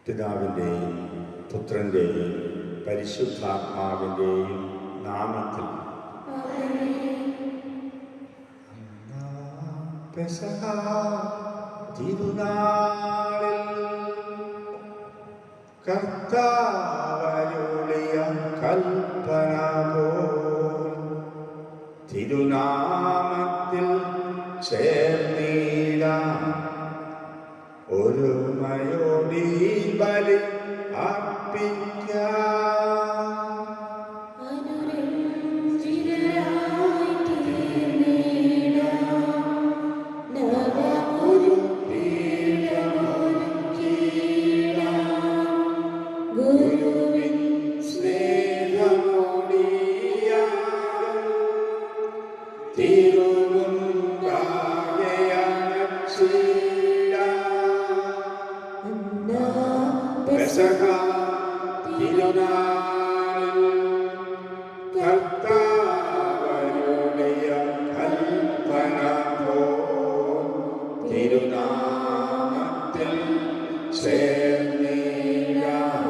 പിതാവിൻ്റെയും പുത്രൻ്റെയും പരിശുദ്ധാത്മാവിൻ്റെയും നാമത്തിൽ പെസഹ തിരുനാളിൽ കർത്താവരുളിയ കൽപ്പന പോൽ തിരുനാമത്തിൽ ചേർന്നിടാം ഒരുമയോടി ബലി അർപ്പിക്കാം. പെസഹ തിരുനാളിൽ കർത്താവരുളിയ കൽപ്പന പോൽ തിരുനാമത്തിൽ ചേർന്നിടാം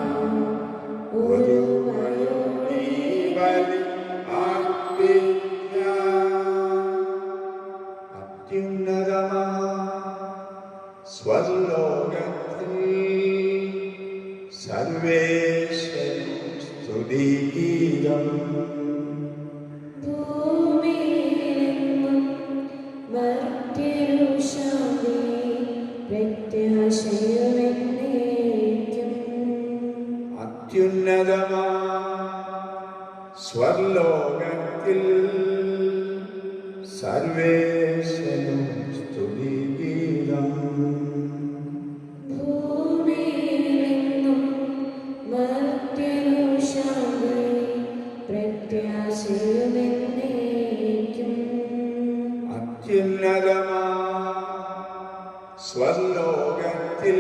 ഒരുമയോടി ബലി അർപ്പിക്കാം. അത്യുന്നതമായ സ്വർലോകത്തിൽ സർവേശ്വര സ്തുതിഗീതം. ഭൂമിയിലെങ്ങും മർത്യനു ശാന്തി പ്രത്യാശയുമെന്നേക്കും. അത്യുന്നതമായ സ്വർലോകത്തിൽ സർവേശ്വര സ്തുതിഗീതം. അത്യുന്നതമായ സ്വർലോകത്തിൽ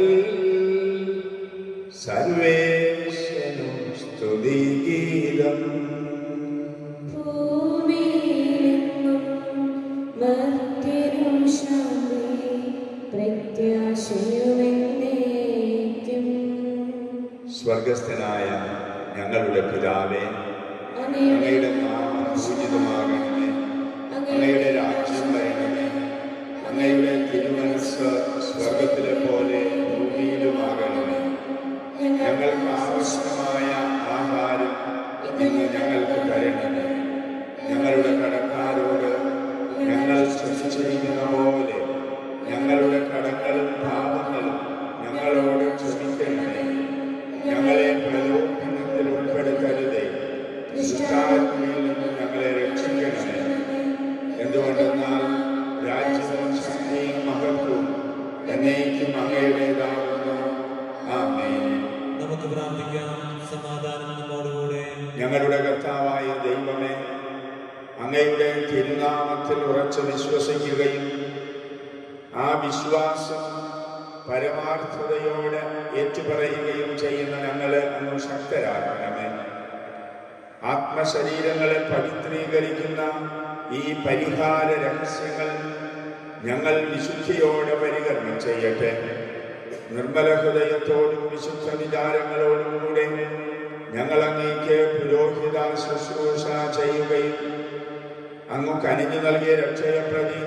സർവേശ്വരനും സ്തുതിഗീതം. ഭൂമിയിലെങ്ങും മർത്യനു ശാന്തി പ്രത്യാശയുമെന്നേക്കും. സ്വർഗസ്ഥനായ ഞങ്ങളുടെ പിതാവേ, അങ്ങയുടെ നാമം പൂജിതമാകണമേ. അങ്ങയുടെ രാജ്യം വരണമേ. അങ്ങയുടെ തിരുമനസ്സ് സ്വർഗത്തിലെ പോലെ ഭൂമിയിലുമാകണമേ. ഞങ്ങൾക്ക് ആവശ്യമായ ആഹാരം ഇന്ന് ഞങ്ങൾക്ക് തരണമേ. ഞങ്ങളുടെ കടക്കാരോട് ഞങ്ങൾ ക്ഷമിച്ചിരിക്കുന്ന പോലെ ഞങ്ങളുടെ കടങ്ങളും പാപങ്ങളും ഞങ്ങളോട് ക്ഷമിക്കണമേ. ഞങ്ങളെ പ്രലോഭനത്തിൽ ഉൾപ്പെടുത്തരുതേ, ദുഷ്ടാത്മയിൽ നിന്ന് ഞങ്ങളെ രക്ഷിക്കണമേ. എന്തുകൊണ്ടെന്നാൽ രാജ്യവും ശക്തിയും മഹത്വവും എന്നേക്കും അങ്ങയുടേതാകുന്നു. ആമേൻ. നമുക്ക് പ്രാർത്ഥിക്കാം. സമാധാനം നമ്മോടുകൂടെ. ഞങ്ങളുടെ കർത്താവായ ദൈവമേ, അങ്ങയുടെ തിരുനാമത്തിൽ ഉറച്ചു വിശ്വസിക്കുകയും ആ വിശ്വാസം പരമാർത്ഥതയോടെ ഏറ്റുപറയുകയും ചെയ്യുന്ന ഞങ്ങളെ അങ്ങ് ശക്തരാക്കണമേ. ആത്മശരീരങ്ങളെ പവിത്രീകരിക്കുന്ന ഈ പരിഹാര രഹസ്യങ്ങൾ ഞങ്ങൾ വിശുദ്ധിയോടെ പരികർമ്മം ചെയ്യട്ടെ. നിർമ്മല ഹൃദയത്തോടും വിശുദ്ധ വിചാരങ്ങളോടും കൂടെ ഞങ്ങൾ അങ്ങേക്ക് പുരോഹിത ശുശ്രൂഷ ചെയ്യുകയും അങ്ങ് കനിഞ്ഞു നൽകിയ രക്ഷയെ പ്രതി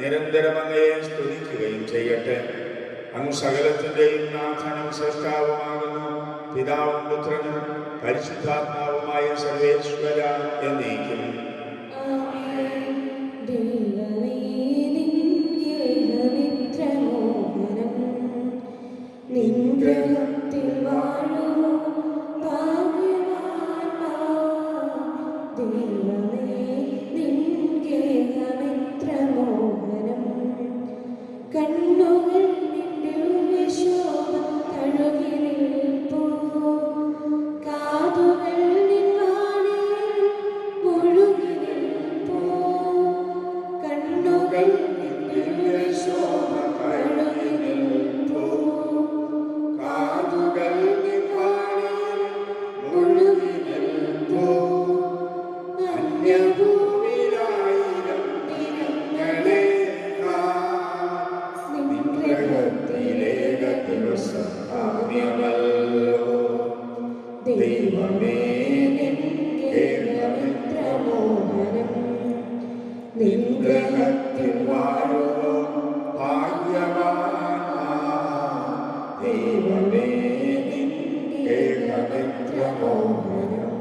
നിരന്തരം അങ്ങയെ സ്തുതിക്കുകയും ചെയ്യട്ടെ. അങ്ങ് സകലത്തിൻ്റെയും നാഥനും സൃഷ്ടാവുമാകുന്നു. പിതാവും പുത്രനും പരിശുദ്ധാത്മാവുമായ സർവേശ്വര എന്നേക്കും. നിഗ്രഹത്തിൽ വാഴൂ ദൈവമേ, നിൻഗേഹമെത്ര മോഹനം. കണ്ണുകൾ നിന്റെ ശോഭ തഴുകി നിൽപ്പൂ, കാതുകൾ നിൻ വാണിയിൽ മുഴുകി ദൈവമേ നിൻ ഏകമിത്ര മോഹനം. നിൻ ഗ്രഹത്തിൽ വാഴുവോ ഭാഗ്യവാന്മാർ. ദൈവമേ നിൻ ഏകമിത്ര മോഹനം.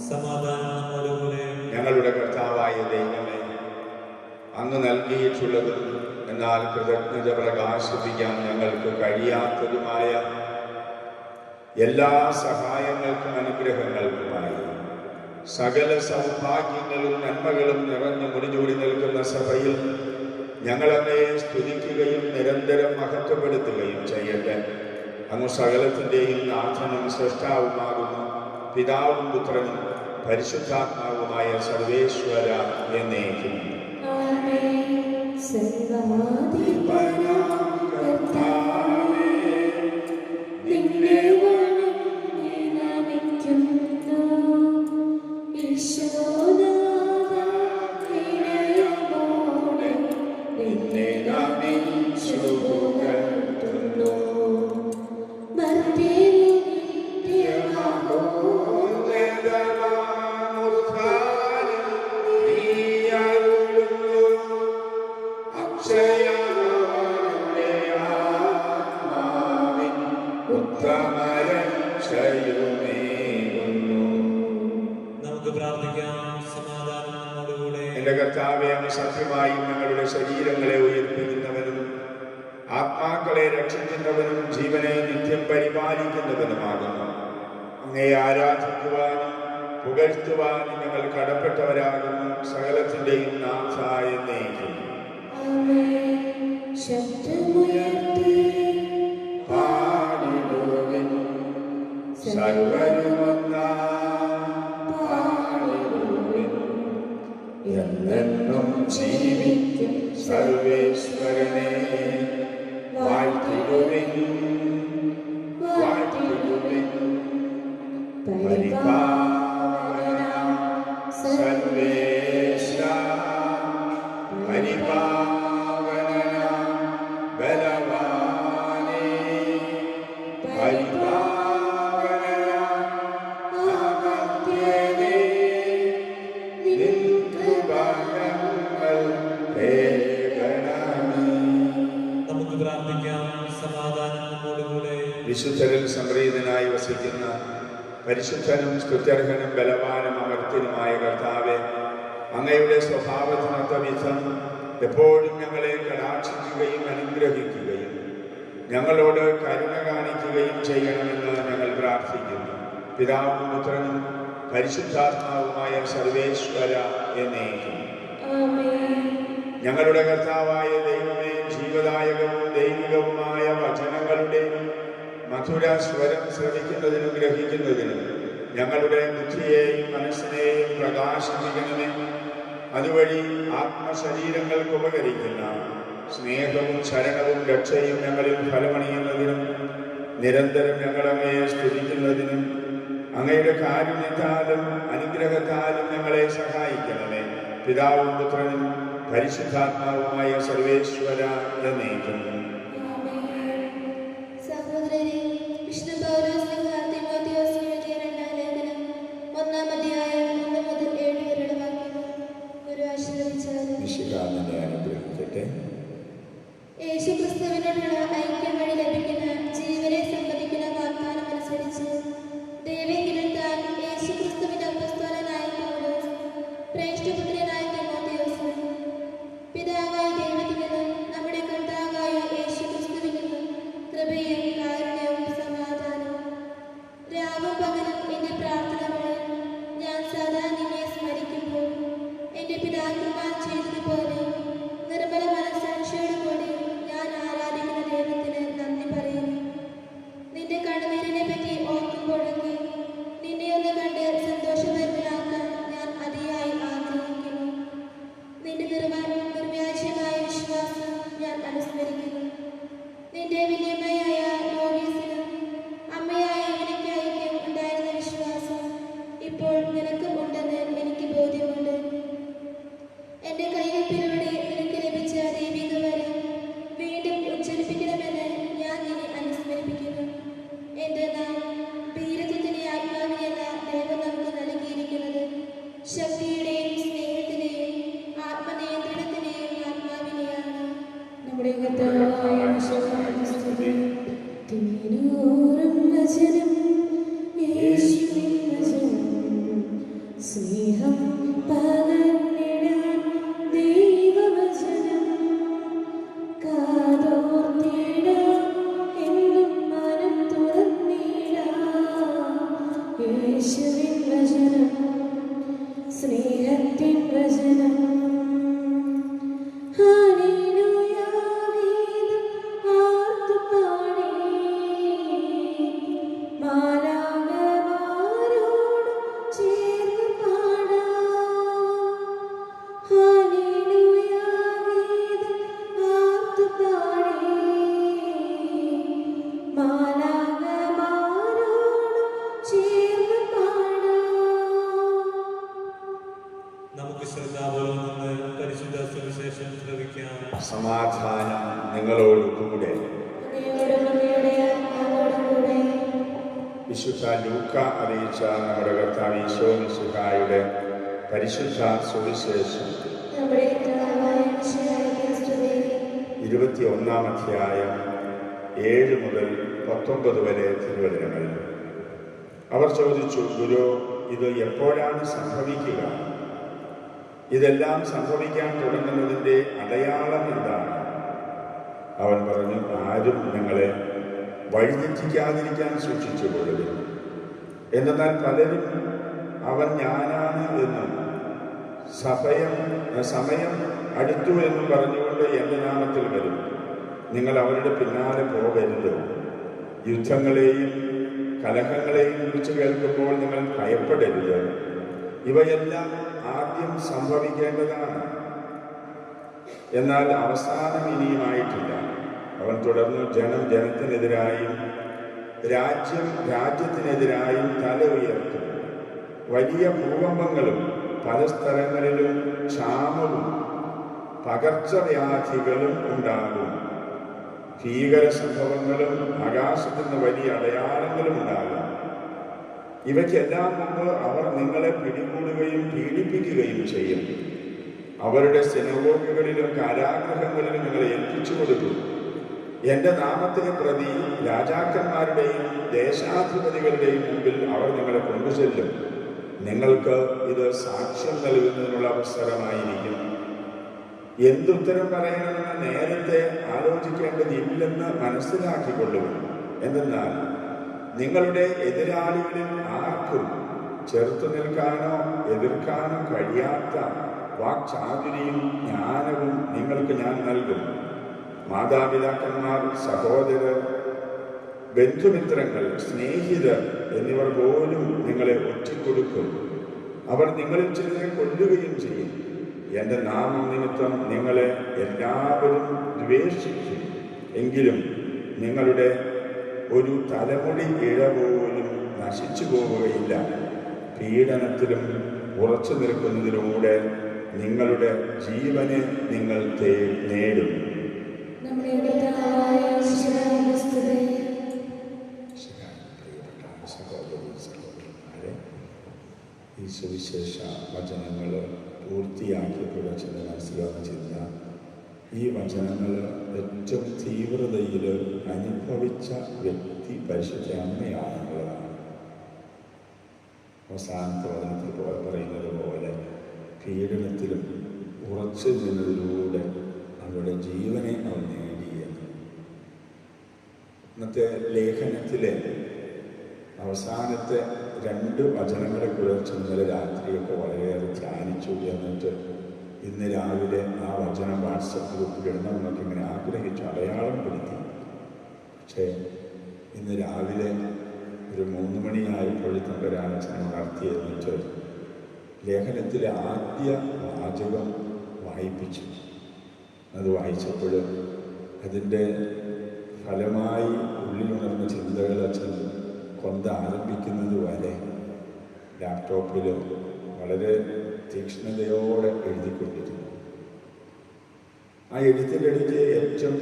സമാധാനം നമ്മോടുകൂടെ. ഞങ്ങളുടെ കർത്താവായ ദൈവമേ, അങ്ങ് നൽകിയിട്ടുള്ളതും എന്നാൽ കൃതജ്ഞത പ്രകാശിപ്പിക്കാൻ ഞങ്ങൾക്ക് കഴിയാത്തതുമായ എല്ലാ സഹായങ്ങൾക്കും അനുഗ്രഹങ്ങൾക്കുമായി സകല സൗഭാഗ്യങ്ങളും നന്മകളും നിറഞ്ഞു മുടിചൂടി നിൽക്കുന്ന സഭയിൽ ഞങ്ങളങ്ങയെ സ്തുതിക്കുകയും നിരന്തരം മഹത്വപ്പെടുത്തുകയും ചെയ്യട്ടെ. അങ്ങ് സകലത്തിൻ്റെയും നാഥനും സൃഷ്ടാവുമാകുന്നു. പിതാവും പുത്രനും പരിശുദ്ധാത്മാവുമായ സർവേശ്വര എന്നേക്കും. കർത്താവേ, നിന്നെ വണങ്ങി നമിക്കുന്നു. ഈശോനാഥാ, വിനയമോടെ നിന്നെ നമിച്ചു പുകഴ്ത്തുന്നു. മർത്യനു നിത്യമഹോ നമുക്ക് പ്രാർത്ഥിക്കാം. സമാധാനം നമ്മോടുകൂടെ. എന്റെ കർത്താവേ, അങ്ങ് സത്യമായും ഞങ്ങളുടെ ശരീരങ്ങളെ ഉയർപ്പിക്കുന്നവനും ആത്മാക്കളെ രക്ഷിക്കുന്നവനും ജീവനെ നിത്യം പരിപാലിക്കുന്നവനുമാകുന്നു. അങ്ങയെ ആരാധിക്കുവാനും പുകഴ്ത്തുവാനും ഞങ്ങൾ കടപ്പെട്ടവരാകുന്നു. സകലത്തിന്റെയും നാഥായ എന്നേക്കും. ശബ്ദമുയർത്തി പാടിടുവിൻ സർവരുമൊന്നാം പാടിടുവിൻ. എന്നെന്നും ജീവിക്കും സർവേശ്വരനെ വാഴ്ത്തിടുവിൻ വാഴ്ത്തിടുവിൻ. പരിപാവനം സർവേശ പരിപാവനം ബലവാനേ പരിപാവനം അമർത്യനേ. നിൻ കൃപകൾ ഏകണമേ. നമുക്ക് പ്രാർത്ഥിക്കാം. സമാധാനം നമ്മോടുകൂടെ. വിശുദ്ധരിൽ സംപ്രീതനായി വസിക്കുന്ന പരിശുദ്ധനും സ്തുത്യർഹനും ബലവാനും അമർത്യനുമായ കർത്താവെ, അങ്ങയുടെ സ്വഭാവത്തിനൊത്ത വിധം എപ്പോഴും ഞങ്ങളെ കടാക്ഷിക്കുകയും അനുഗ്രഹിക്കുകയും ഞങ്ങളോട് കരുണ കാണിക്കുകയും ചെയ്യണമെന്ന് ഞങ്ങൾ പ്രാർത്ഥിക്കുന്നു. പിതാവും പുത്രനും പരിശുദ്ധാത്മാവുമായ സർവേശ്വര എന്നേക്കും. ഞങ്ങളുടെ കർത്താവായ ദൈവമേ, ജീവദായകവും ദൈവികവുമായ വചനങ്ങളുടെ മധുര സ്വരം ശ്രവിക്കുന്നതിനും ഗ്രഹിക്കുന്നതിനും ഞങ്ങളുടെ ബുദ്ധിയെയും മനസ്സിനെയും പ്രകാശിപ്പിക്കണമേ. അതുവഴി ആത്മശരീരങ്ങൾക്ക് ഉപകരിക്കുന്ന സ്നേഹവും ശരണവും രക്ഷയും ഞങ്ങളിൽ ഫലമണിയുന്നതിനും നിരന്തരം ഞങ്ങളങ്ങയെ സ്തുതിക്കുന്നതിനും അങ്ങയുടെ കാരുണ്യത്താലും അനുഗ്രഹത്താലും ഞങ്ങളെ സഹായിക്കണമേ. പിതാവും പുത്രനും പരിശുദ്ധാത്മാവുമായ സർവേശ്വര എന്നേക്കും. സഹോദരരെ, വിശുദ്ധ പൗലോസ് തിമോഥെയോസിന് എഴുതിയ രണ്ടാം ലേഖനം 1-ാം അധ്യായം 1 മുതൽ 7 വരെയുള്ള വാക്യങ്ങൾ ഗുരു ആശീർവദിച്ചാലും വിശുദ്ധാത്മാവിനെ അനുഗ്രഹിക്കട്ടെ. യേശുക്രിസ്തുവിനോടുള്ള ഐക്യം വഴി ലഭിക്കുന്ന ജീവനെ സംബന്ധിക്കുന്ന വാഗ്ദാനം അനുസരിച്ച് ദൈവഹിതം താൻ യേശുക്രിസ്തുവിന്റെ അപ്പസ്തോലനായ പൗലോസ്, ശ്രേഷ്ഠപുത്രനായ തിമോഥെയോസ്, പിതാവായ ദൈവത്തിൽ നിന്നും നമ്മുടെ കർത്താവായ വിശുദ്ധ ലൂക്ക അറിയിച്ച നമ്മുടെ കർത്താവ് ഈശോ മിശിഹായുടെ പരിശുദ്ധ സുവിശേഷം നമ്മുടെ കർത്താവായ മിശിഹായ്ക്ക് സ്തുതി. 21-ാം അധ്യായം 7 മുതൽ 19 വരെ തിരുവചനങ്ങൾ. അവർ ചോദിച്ചു, ഗുരു, ഇത് എപ്പോഴാണ് സംഭവിക്കുക? ഇതെല്ലാം സംഭവിക്കാൻ തുടങ്ങുന്നതിൻ്റെ അടയാളം എന്താണ്? അവൻ പറഞ്ഞു, ആരും നിങ്ങളെ വഴിതെറ്റിക്കാതിരിക്കാൻ സൂക്ഷിച്ചുകൊള്ളുക. എന്തെന്നാൽ പലരും അവൻ ഞാനാണ് എന്നും സമയം അടുത്തു എന്നും പറഞ്ഞുകൊണ്ട് എൻ്റെ നാമത്തിൽ വരും. നിങ്ങൾ അവരുടെ പിന്നാലെ പോകരുത്. യുദ്ധങ്ങളെയും കലഹങ്ങളെയും കുറിച്ച് കേൾക്കുമ്പോൾ നിങ്ങൾ ഭയപ്പെടരുത്. ഇവയെല്ലാം ആദ്യം സംഭവിക്കേണ്ടതാണ്, എന്നാൽ അവസാനം ഇനിയുമായിട്ടില്ല. അവൻ തുടർന്നു, ജനം ജനത്തിനെതിരായും രാജ്യം രാജ്യത്തിനെതിരായും തല ഉയർത്തും. വലിയ ഭൂകമ്പങ്ങളും പല സ്ഥലങ്ങളിലും ക്ഷാമവും പകർച്ചവ്യാധികളും ഉണ്ടാകും. ഭീകര സംഭവങ്ങളും ആകാശത്തു നിന്ന് വലിയ അടയാളങ്ങളും ഉണ്ടാകും. ഇവയ്ക്കെല്ലാം മുമ്പ് അവർ നിങ്ങളെ പിടികൂടുകയും പീഡിപ്പിക്കുകയും ചെയ്യും. അവരുടെ സിനഗോഗുകളിലും കാരാഗൃഹങ്ങളിലും നിങ്ങളെ ഏൽപ്പിച്ചു കൊടുക്കും. എൻ്റെ നാമത്തെ പ്രതി രാജാക്കന്മാരുടെയും ദേശാധിപതികളുടെയും മുമ്പിൽ അവർ നിങ്ങളെ കൊണ്ടുചെല്ലും. നിങ്ങൾക്ക് ഇത് സാക്ഷ്യം നൽകുന്നതിനുള്ള അവസരമായിരിക്കും. എന്തുത്തരം പറയണമെന്ന് നേരത്തെ ആലോചിക്കേണ്ടതില്ലെന്ന് മനസ്സിലാക്കിക്കൊള്ളുക. എന്തെന്നാൽ നിങ്ങളുടെ എതിരാളികളിൽ ആർക്കും ചെറുത്തു നിൽക്കാനോ എതിർക്കാനോ കഴിയാത്ത വാക്ചാതുരിയും ജ്ഞാനവും നിങ്ങൾക്ക് ഞാൻ നൽകും. മാതാപിതാക്കന്മാർ, സഹോദരർ, ബന്ധുമിത്രങ്ങൾ, സ്നേഹിതർ എന്നിവർ പോലും നിങ്ങളെ ഒറ്റിക്കൊടുക്കും. അവർ നിങ്ങളിൽ ചിലരെ കൊല്ലുകയും ചെയ്യും. എൻ്റെ നാമം നിമിത്തം നിങ്ങളെ എല്ലാവരും ദ്വേഷിക്കും. എങ്കിലും നിങ്ങളുടെ ഒരു തലമുടി ഇഴ പോലും നശിച്ചു പോവുകയില്ല. പീഡനത്തിലും ഉറച്ചു നിൽക്കുന്നതിലൂടെ നിങ്ങളുടെ ജീവനെ നിങ്ങൾ നേടും. നമ്മുടെ കർത്താവായ മിശിഹായ്ക്ക് സ്തുതി. പ്രിയപ്പെട്ട സഹോദരി സഹോദരന്മാരെ, ഈ സുവിശേഷ വചനങ്ങൾ പൂർത്തിയാക്കിയപ്പോൾ ചില മനസ്സിലാക്കുന്ന ഈ വചനങ്ങൾ ഏറ്റവും തീവ്രതയിൽ അനുഭവിച്ച വ്യക്തി പരിശുദ്ധ അമ്മയാണെന്നുള്ളതാണ്. അവസാനത്തെ വചനത്തിൽ പറയുന്നത് പോലെ പീഡനത്തിലും ഉറച്ചു നിന്നതിലൂടെ അവരുടെ ജീവനെ അവൻ നേടിയെന്ന്. ഇന്നത്തെ ലേഖനത്തിലെ അവസാനത്തെ 2 വചനങ്ങളെ കുറിച്ച് ഇന്നലെ രാത്രിയൊക്കെ വളരെയേറെ ധ്യാനിച്ചു. എന്നിട്ട് ഇന്ന് രാവിലെ ആ വചനം വാട്സപ്പ് ഗ്രൂപ്പിൽ ഇടണമെന്നൊക്കെ ഇങ്ങനെ ആഗ്രഹിച്ചു, അടയാളം പെടുത്തി. പക്ഷേ ഇന്ന് രാവിലെ ഒരു 3 മണിയായപ്പോഴത്തേക്ക് ഒരാലോചന നടത്തി. എന്നിട്ട് ലേഖനത്തിലെ ആദ്യ വാചകം വായിപ്പിച്ചു. അത് വായിച്ചപ്പോൾ അതിൻ്റെ ഫലമായി ഉള്ളിലുണർന്ന ചിന്തകൾ അച്ഛൻ ആരംഭിക്കുന്നത് വരെ ലാപ്ടോപ്പിൽ വളരെ തീക്ഷ്ണതയോടെ എഴുതിക്കൊണ്ടിരുന്നു. ആ എഴുത്തിൻ്റെ ഇടയ്ക്ക് ഏറ്റവും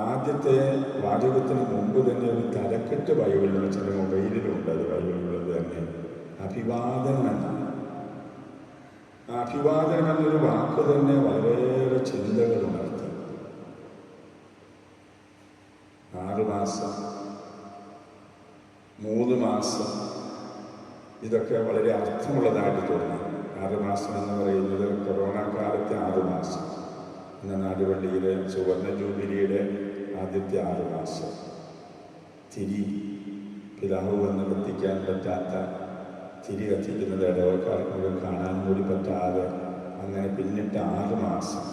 ആദ്യത്തെ വാചകത്തിന് മുമ്പ് തന്നെ ഒരു തലക്കെട്ട് ബൈബിളിലുള്ള ചില മൊബൈലിലുണ്ട്. അത് ബൈബിളിലുള്ളത് തന്നെ അഭിവാദനം എന്നാണ്. ആ അഭിവാദനം എന്നൊരു വാക്ക് തന്നെ വളരെയേറെ ചിന്തകൾ ഉണർത്തി. 6 മാസം, 3 മാസം, ഇതൊക്കെ വളരെ അർത്ഥമുള്ളതായിട്ട് തോന്നി. 6 മാസം എന്ന് പറയുന്നത് കൊറോണ കാലത്തെ 6 മാസം, എന്ന നാടുവള്ളിയിലെ സുവർണ ജൂബിലിയുടെ ആദ്യത്തെ 6 മാസം, തിരി പിതാവ് വന്ന് കത്തിക്കാൻ പറ്റാത്ത, തിരി കത്തിക്കുന്നത് ഇടവക്കാർക്ക് മുഴുവൻ കാണാൻ കൂടി പറ്റാതെ അങ്ങനെ പിന്നിട്ട് 6 മാസം.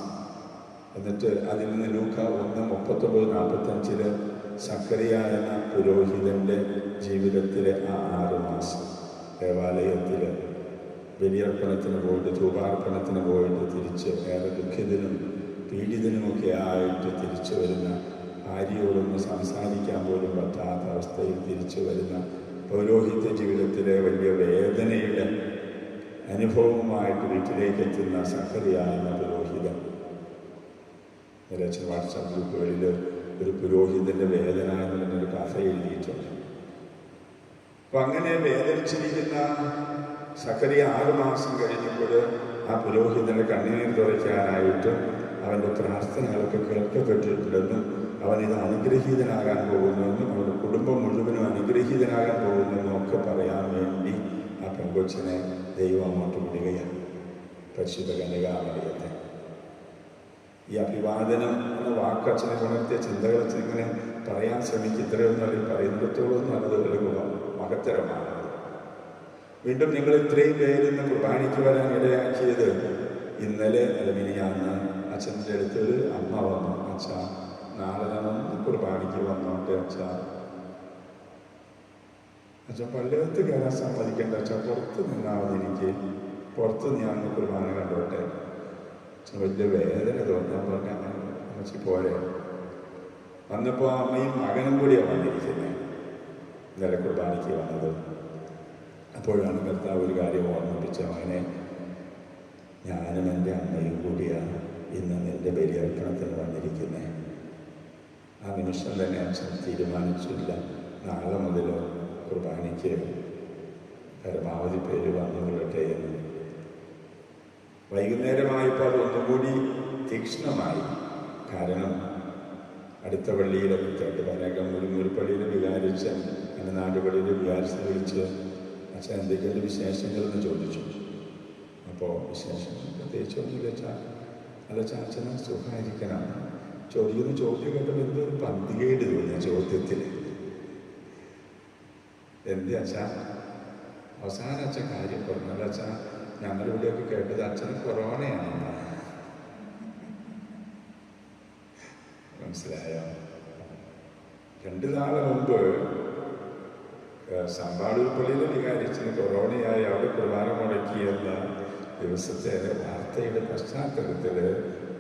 എന്നിട്ട് അതിൽ നിന്ന് ലൂക്ക 1:39-45 സക്കറിയ എന്ന പുരോഹിതൻ്റെ ജീവിതത്തിലെ ആ 6 മാസം ദേവാലയത്തിൽ ബലിയർപ്പണത്തിന് പോയിട്ട്, ധൂപാർപ്പണത്തിന് പോയിട്ട് തിരിച്ച് ഏറെ ദുഃഖിതനും പീഡിതനുമൊക്കെ ആയിട്ട് തിരിച്ചു വരുന്ന, ഭാര്യയോടൊന്ന് സംസാരിക്കാൻ പോലും പറ്റാത്ത അവസ്ഥയിൽ തിരിച്ചു വരുന്ന പൗരോഹിത്യ ജീവിതത്തിലെ വലിയ വേദനയുടെ അനുഭവവുമായിട്ട് വീട്ടിലേക്ക് എത്തുന്ന സക്കറിയ എന്ന പുരോഹിതൻ. നിരച്ച വാട്സാപ്പ് ഗ്രൂപ്പുകളിൽ ഒരു പുരോഹിതൻ്റെ വേദന എന്ന് പറഞ്ഞൊരു കഥ എഴുതിയിട്ടുണ്ട്. അപ്പം അങ്ങനെ വേദനിച്ചിരിക്കുന്ന സക്കറിയ 6 മാസം കഴിഞ്ഞപ്പോൾ ആ പുരോഹിതന്റെ കണ്ണീർ തുറയ്ക്കാനായിട്ട് അവൻ്റെ പ്രാർത്ഥനകളൊക്കെ കേൾക്കപ്പെട്ടിട്ടുണ്ടെന്നും അവനിത് അനുഗ്രഹീതനാകാൻ പോകുന്നുവെന്നും അവൻ്റെ കുടുംബം മുഴുവനും അനുഗ്രഹീതനാകാൻ പോകുന്നെന്നും ഒക്കെ പറയാൻ വേണ്ടി ആ പെങ്കൊച്ചിനെ ദൈവം അങ്ങോട്ട് വിടുകയാണ്. പരിശുദ്ധ കന്യകാമറിയത്തെ ഈ അഭിവാദനം എന്ന വാക്ക് അച്ഛനെ ഉണർത്തിയ ചിന്തകൾ അച്ഛൻ ഇങ്ങനെ പറയാൻ ശ്രമിക്കും. ഇത്രയൊന്നും അല്ലെങ്കിൽ പറയുന്നിടത്തോളം നല്ലത് ഒരു മഹത്തരമാണ്. വീണ്ടും നിങ്ങൾ ഇത്രയും പേരിന്ന് കുർബാനയ്ക്ക് വരാൻ ഇടയാക്കിയത് ഇന്നലെ മിനിഞ്ഞാന്ന് അച്ഛൻ്റെ അടുത്തൊരു അമ്മ വന്നു. അച്ഛ, നാളെ ഞാനൊന്ന് കുർബാനയ്ക്ക് വന്നോട്ടെ അച്ഛ. അച്ഛൻ പള്ളിയകത്ത് കയറാൻ സമ്മതിക്കേണ്ട അച്ഛ, പുറത്ത് നിന്നാൽ മതി, എനിക്ക് പുറത്ത് ഞാൻ കുർബാന കണ്ടോട്ടെ. അച്ഛൻ വലിയ വേദന തോന്നാൻ പറഞ്ഞ അമ്മച്ചി പോരെ. വന്നപ്പോൾ അമ്മയും മകനും കൂടിയാണ് വന്നിരിക്കുന്നത്, ഇന്നലെ കുർബാനയ്ക്ക് വന്നത്. അപ്പോഴാണ് കർത്താവ് ഒരു കാര്യം ഓർമ്മിപ്പിച്ച, മകനെ, ഞാനും എൻ്റെ അമ്മയും കൂടിയാണ് ഇന്ന് നിൻ്റെ ബലിയർപ്പണത്തിന് വന്നിരിക്കുന്നത്. ആ നിമിഷം തന്നെ അച്ഛൻ തീരുമാനിച്ചില്ല, നാളെ മുതൽ കുർബാനയ്ക്ക് പരമാവധി പേര് വന്നുകൊള്ളട്ടെ എന്ന്. വൈകുന്നേരമായപ്പോൾ അത് ഒന്നുകൂടി തീക്ഷ്ണമായി. കാരണം അടുത്ത പള്ളിയിലെ തേട്ടുപാലകം ഒരു പള്ളിയിൽ വികാരിച്ചൻ, എൻ്റെ നാടുപള്ളിയിൽ വികാരിച്ചൻ വിളിച്ച് അച്ഛൻ എന്തൊക്കെയുള്ള വിശേഷങ്ങളെന്ന് ചോദിച്ചു. അപ്പോൾ വിശേഷങ്ങൾ പ്രത്യേകിച്ചൊന്നുമില്ല അച്ഛാ. അല്ല ചാച്ചന് സുഖമായിരിക്കണം. ചോദിക്കുന്ന ചോദ്യം കേട്ടപ്പോൾ എന്തോ ഒരു പന്തികേട് തോന്നിയ ചോദ്യത്തിൽ. എന്ത് അച്ഛാ? അവസാനം അച്ഛൻ കാര്യം പറഞ്ഞു. അല്ല അച്ഛാ, ഞങ്ങളിവിടെയൊക്കെ കേട്ടത് അച്ഛന് കൊറോണയാണ്. മനസ്സിലായോ? 2 നാൾ മുമ്പ് സമ്പാളൂർ പള്ളിയിൽ വികാരിച്ചിന് കൊറോണയായി അവിടെ കുർബാന മുടക്കിയെന്ന ദിവസത്തെ വാർത്തയുടെ പശ്ചാത്തലത്തിൽ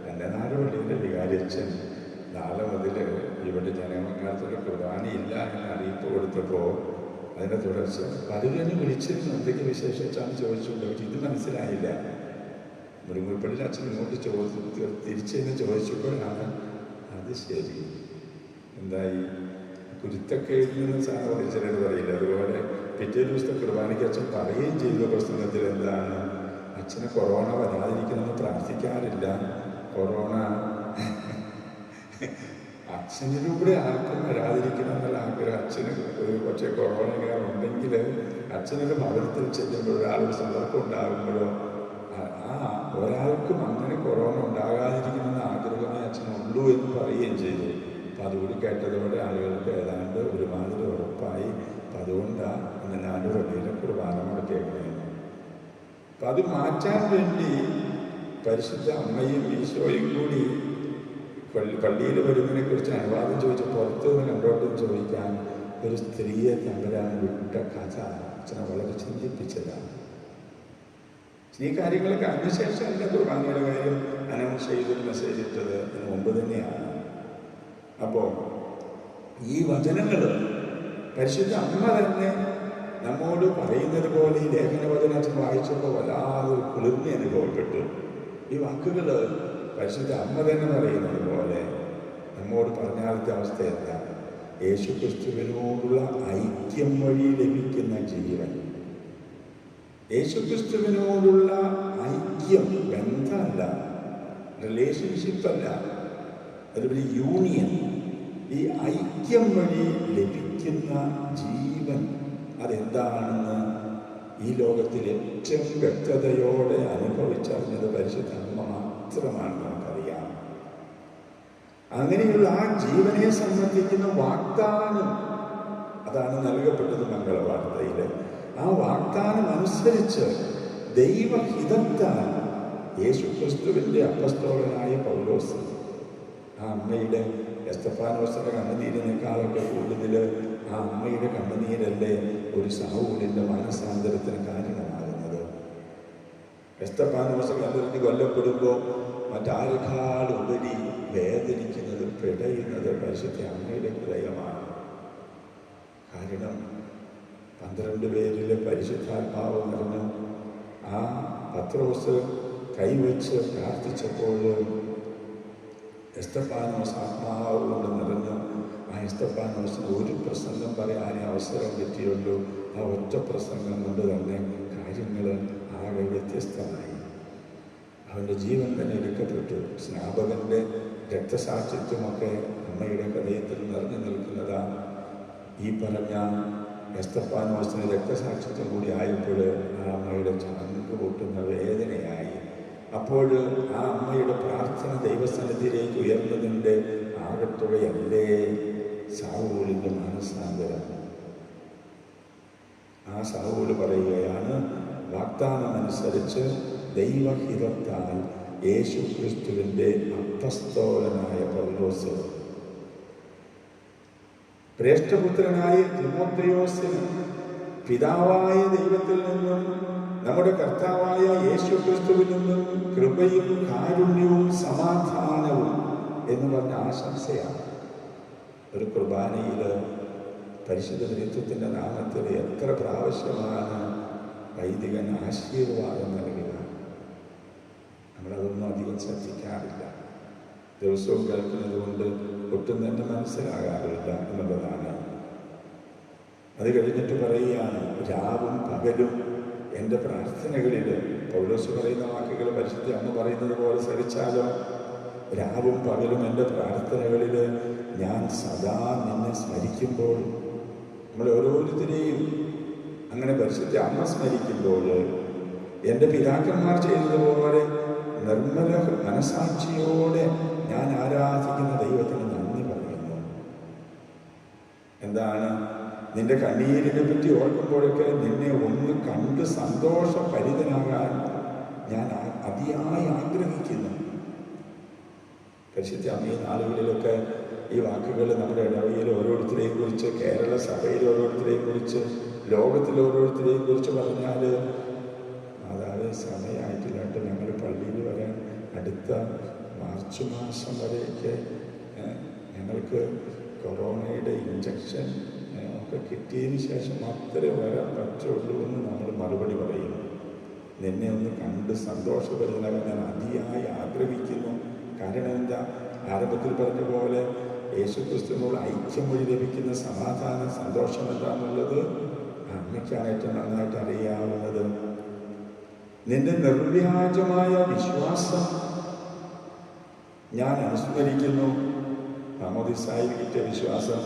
അന്നനാട് പള്ളിയുടെ വികാരിച്ചൻ നാളെ മുതൽ ഇവിടെ ജനമങ്ങാലത്തൊരു കുർബാനയില്ല എന്ന് അറിയിപ്പ് കൊടുത്തപ്പോൾ അതിൻ്റെ തുടർച്ച പലരും വിളിച്ചിരുന്നു. എന്തൊക്കെ വിശേഷിച്ചാന്ന് ചോദിച്ചുകൊണ്ട് ഇത് മനസ്സിലായില്ല. മുരുങ്ങൂർപ്പള്ളിയിൽ അച്ഛൻ ഇങ്ങോട്ട് തിരിച്ചെന്ന് ചോദിച്ചപ്പോഴാണ് അത് ശരി, എന്തായി കുരുത്തൊക്കെ എഴുതുന്ന സാധനം ചിലർ പറയില്ല. അതുപോലെ പിറ്റേ ദിവസത്തെ കുർബാനയ്ക്ക് അച്ഛൻ പറയുകയും ചെയ്ത പ്രസംഗത്തിൽ എന്താണ്, അച്ഛന് കൊറോണ വരാതിരിക്കണമെന്ന് പ്രാർത്ഥിക്കാറില്ല. കൊറോണ അച്ഛനിലൂടെ ആർക്കും വരാതിരിക്കണം എന്നുള്ള ആഗ്രഹം. അച്ഛന് ഒരു പക്ഷേ കൊറോണ ഉണ്ടെങ്കിൽ അച്ഛനൊരു ഭവനത്തിൽ ചെല്ലുമ്പോൾ ഒരാളുടെ സമ്പർക്കം ഉണ്ടാകുമ്പോഴോ ഒരാൾക്കും അങ്ങനെ കൊറോണ ഉണ്ടാകാതിരിക്കണമെന്ന് ആഗ്രഹമേ അച്ഛനുള്ളൂ എന്ന് പറയുകയും ചെയ്തു. അപ്പം അതുകൂടി കേട്ടതോടെ ആളുകൾക്ക് ഏതാണ്ട് ഒരുമാതിരി ഉറപ്പായി. അപ്പം അതുകൊണ്ടാണ് അന്നനാട് പള്ളിയിലെ കുർബാന മുടക്കിയേക്കുന്നത്. അപ്പം അത് മാറ്റാൻ വേണ്ടി പരിശുദ്ധ അമ്മയും ഈശോയും കൂടി പള്ളിയിൽ വരുന്നതിനെ കുറിച്ച് അനുവാദം ചോദിച്ച് പുറത്തു നിന്ന് കണ്ടോട്ടെന്ന് ചോദിക്കാൻ ഒരു സ്ത്രീയെ തമ്പരാൻ വിട്ട കഥ അച്ഛനെ വളരെ ചിന്തിപ്പിച്ചതാണ്. ഈ കാര്യങ്ങളൊക്കെ അതിനുശേഷം എൻ്റെ കുർബാനയുടെ കാര്യം അനൗൺസ് ചെയ്തൊരു മെസ്സേജ് ഇട്ടത് അതിന് മുമ്പ് തന്നെയാണ്. അപ്പോൾ ഈ വചനങ്ങൾ പരിശുദ്ധ അമ്മ തന്നെ നമ്മോട് പറയുന്നത് പോലെ ഈ ലേഖനവചനം അച്ഛൻ വായിച്ചപ്പോൾ വല്ലാതെ കുളിർമ അനുഭവപ്പെട്ടു. ഈ വാക്കുകൾ പരിശുദ്ധ അമ്മ തന്നെ പറയുന്നത് പോലെ നമ്മോട് പറഞ്ഞാലത്തെ അവസ്ഥ എന്താ? യേശു ക്രിസ്തുവിനോടുള്ള ഐക്യം വഴി ലഭിക്കുന്ന ജീവൻ, യേശുക്രിസ്തുവിനോടുള്ള ഐക്യം, ബന്ധമല്ല, റിലേഷൻഷിപ്പല്ല, അതുപോലെ യൂണിയൻ. ഈ ഐക്യം വഴി ലഭിക്കുന്ന ജീവൻ അതെന്താണെന്ന് ഈ ലോകത്തിൽ ഏറ്റവും വ്യക്തതയോടെ അനുഭവിച്ചറിഞ്ഞത് പരിശുദ്ധ അമ്മ മാത്രമാണ്. നമുക്കറിയാം. അങ്ങനെയുള്ള ആ ജീവനെ സംബന്ധിക്കുന്ന വാഗ്ദാനം അതാണ് നൽകപ്പെട്ടത് മംഗളവാർത്തയിൽ. ആ വാഗ്ദാനം അനുസരിച്ച് ദൈവഹിതത്താൽ യേശുക്രിസ്തുവിൻ്റെ അപ്പസ്തോലനായ പൗലോസ് ആ അമ്മയുടെ എസ്തഫാനോസിൻ്റെ കണ്ണുനീരിനേക്കാളൊക്കെ കൂടുതൽ ആ അമ്മയുടെ കണ്ണുനീരല്ലേ ഒരു സഹൂലിൻ്റെ മാനസാന്തരത്തിന് കാരണമാകുന്നത്. എസ്തഫാനോസ് കല്ലെറിഞ്ഞ് കൊല്ലപ്പെടുമ്പോൾ മറ്റാരെക്കാളുപരി വേദനിക്കുന്നത്, പിടയുന്നത് പരിശുദ്ധ അമ്മയുടെ ഹൃദയമാണ്. കാരണം 12 പേരിലെ പരിശുദ്ധാത്മാവ് നിറഞ്ഞു ആ പത്രോസ് കൈവച്ച് പ്രാർത്ഥിച്ചപ്പോൾ എസ്തഫാനോസ് ആത്മാവ് കൊണ്ട് നിറഞ്ഞു എസ്തപ്പാനോസിന് ഒരു പ്രസംഗം പറയാനേ അവസരം കിട്ടിയുള്ളൂ. ആ ഒറ്റ പ്രസംഗം കൊണ്ട് തന്നെ കാര്യങ്ങൾ ആകെ വ്യത്യസ്തമായി. അവൻ്റെ ജീവൻ തന്നെ എടുക്കപ്പെട്ടു. സ്നാപകൻ്റെ രക്തസാക്ഷിത്വമൊക്കെ അമ്മയുടെ ഹൃദയത്തിൽ നിറഞ്ഞു നിൽക്കുന്നതാണ്. ഈ പറഞ്ഞ എസ്തപ്പാനോസിന് രക്തസാക്ഷിത്വം കൂടി ആയപ്പോൾ ആ അമ്മയുടെ ചങ്ക് പൊട്ടുന്ന വേദനയായി. അപ്പോൾ ആ അമ്മയുടെ പ്രാർത്ഥന ദൈവസന്നിധിയിലേക്ക് ഉയർന്നതിൻ്റെ ആകത്തുകയല്ലേ സാവൂലിൻ്റെ മാനസാന്തരം. ആ സാവൂല് പറയുകയാണ്, വാഗ്ദാനമനുസരിച്ച് ദൈവഹിതത്താൽ യേശു ക്രിസ്തുവിൻ്റെ അപ്പസ്തോലനായ പൗലോസ് ശ്രേഷ്ഠപുത്രനായ തിമോഥെയോസിന് പിതാവായ ദൈവത്തിൽ നിന്നും നമ്മുടെ കർത്താവായ യേശു ക്രിസ്തുവിൽ നിന്നും കൃപയും കാരുണ്യവും സമാധാനവും എന്ന് പറഞ്ഞ ആശംസയാണ്. ഒരു കുർബാനയിൽ പരിശുദ്ധ ത്രിത്വത്തിൻ്റെ നാമത്തിൽ എത്ര പ്രാവശ്യമാണ് വൈദികൻ ആശീർവാദം നൽകുക. നമ്മളതൊന്നും അധികം ശ്രദ്ധിക്കാറില്ല. ദിവസവും കേൾക്കുന്നത് കൊണ്ട് ഒട്ടും തന്നെ മനസ്സിലാകാറില്ല എന്നുള്ളതാണ്. അത് കഴിഞ്ഞിട്ട് പറയുകയാണ്, രാവും പകലും എൻ്റെ പ്രാർത്ഥനകളിൽ, പൗലോസ് പറയുന്ന വാക്കുകൾ പരിശുദ്ധ അമ്മ പറയുന്നത് പോലെ ശ്രമിച്ചാലോ, രാവും പകലും എൻ്റെ പ്രാർത്ഥനകളിൽ ഞാൻ സദാ നിന്നെ സ്മരിക്കുമ്പോൾ, നമ്മൾ ഓരോരുത്തരെയും അങ്ങനെ പരിശുദ്ധ അമ്മ സ്മരിക്കുമ്പോൾ എൻ്റെ പിതാക്കന്മാർ ചെയ്തതുപോലെ നിർമ്മല മനസാക്ഷിയോടെ ഞാൻ ആരാധിക്കുന്ന ദൈവത്തിന് നന്ദി പറയുന്നു. എന്താണ്? നിന്റെ കണ്ണീരിനെ പറ്റി ഓർക്കുമ്പോഴൊക്കെ നിന്നെ ഒന്ന് കണ്ട് സന്തോഷഭരിതനാകാൻ ഞാൻ അതിയായി ആഗ്രഹിക്കുന്നു. പരിശുദ്ധ അമ്മ ഈ നാളുകളിലൊക്കെ ഈ വാക്കുകൾ നമ്മുടെ ഇടവയിൽ ഓരോരുത്തരെയും കുറിച്ച്, കേരള സഭയിൽ ഓരോരുത്തരെയും കുറിച്ച്, ലോകത്തിൽ ഓരോരുത്തരെയും കുറിച്ച് പറഞ്ഞാൽ മാതാവേ സമയമായിട്ടില്ലാണ്ട് ഞങ്ങൾ പള്ളിയിൽ വരാൻ അടുത്ത മാർച്ച് മാസം വരെയൊക്കെ ഞങ്ങൾക്ക് കൊറോണയുടെ ഇഞ്ചക്ഷൻ ഒക്കെ കിട്ടിയതിന് ശേഷം മാത്രമേ വരാൻ പറ്റുള്ളൂ എന്ന് നമ്മൾ മറുപടി പറയും. നിന്നെ ഒന്ന് കണ്ട് സന്തോഷഭരിതനാകാൻ ഞാൻ അതിയായി ആഗ്രഹിക്കുന്നു. കാരണം എന്താ? ആരംഭത്തിൽ പറഞ്ഞ പോലെ യേശുക്രിസ്തുവിനോട് ഐക്യം വഴി ലഭിക്കുന്ന സമാധാനം, സന്തോഷം എന്താണെന്നുള്ളത് അമ്മയ്ക്കാണ് ഏറ്റവും നന്നായിട്ട് അറിയാവുന്നത്. നിന്റെ നിർവ്യാജമായ വിശ്വാസം ഞാൻ അനുസ്മരിക്കുന്നു. മാമോദിസായിൽ കിട്ടിയ വിശ്വാസം,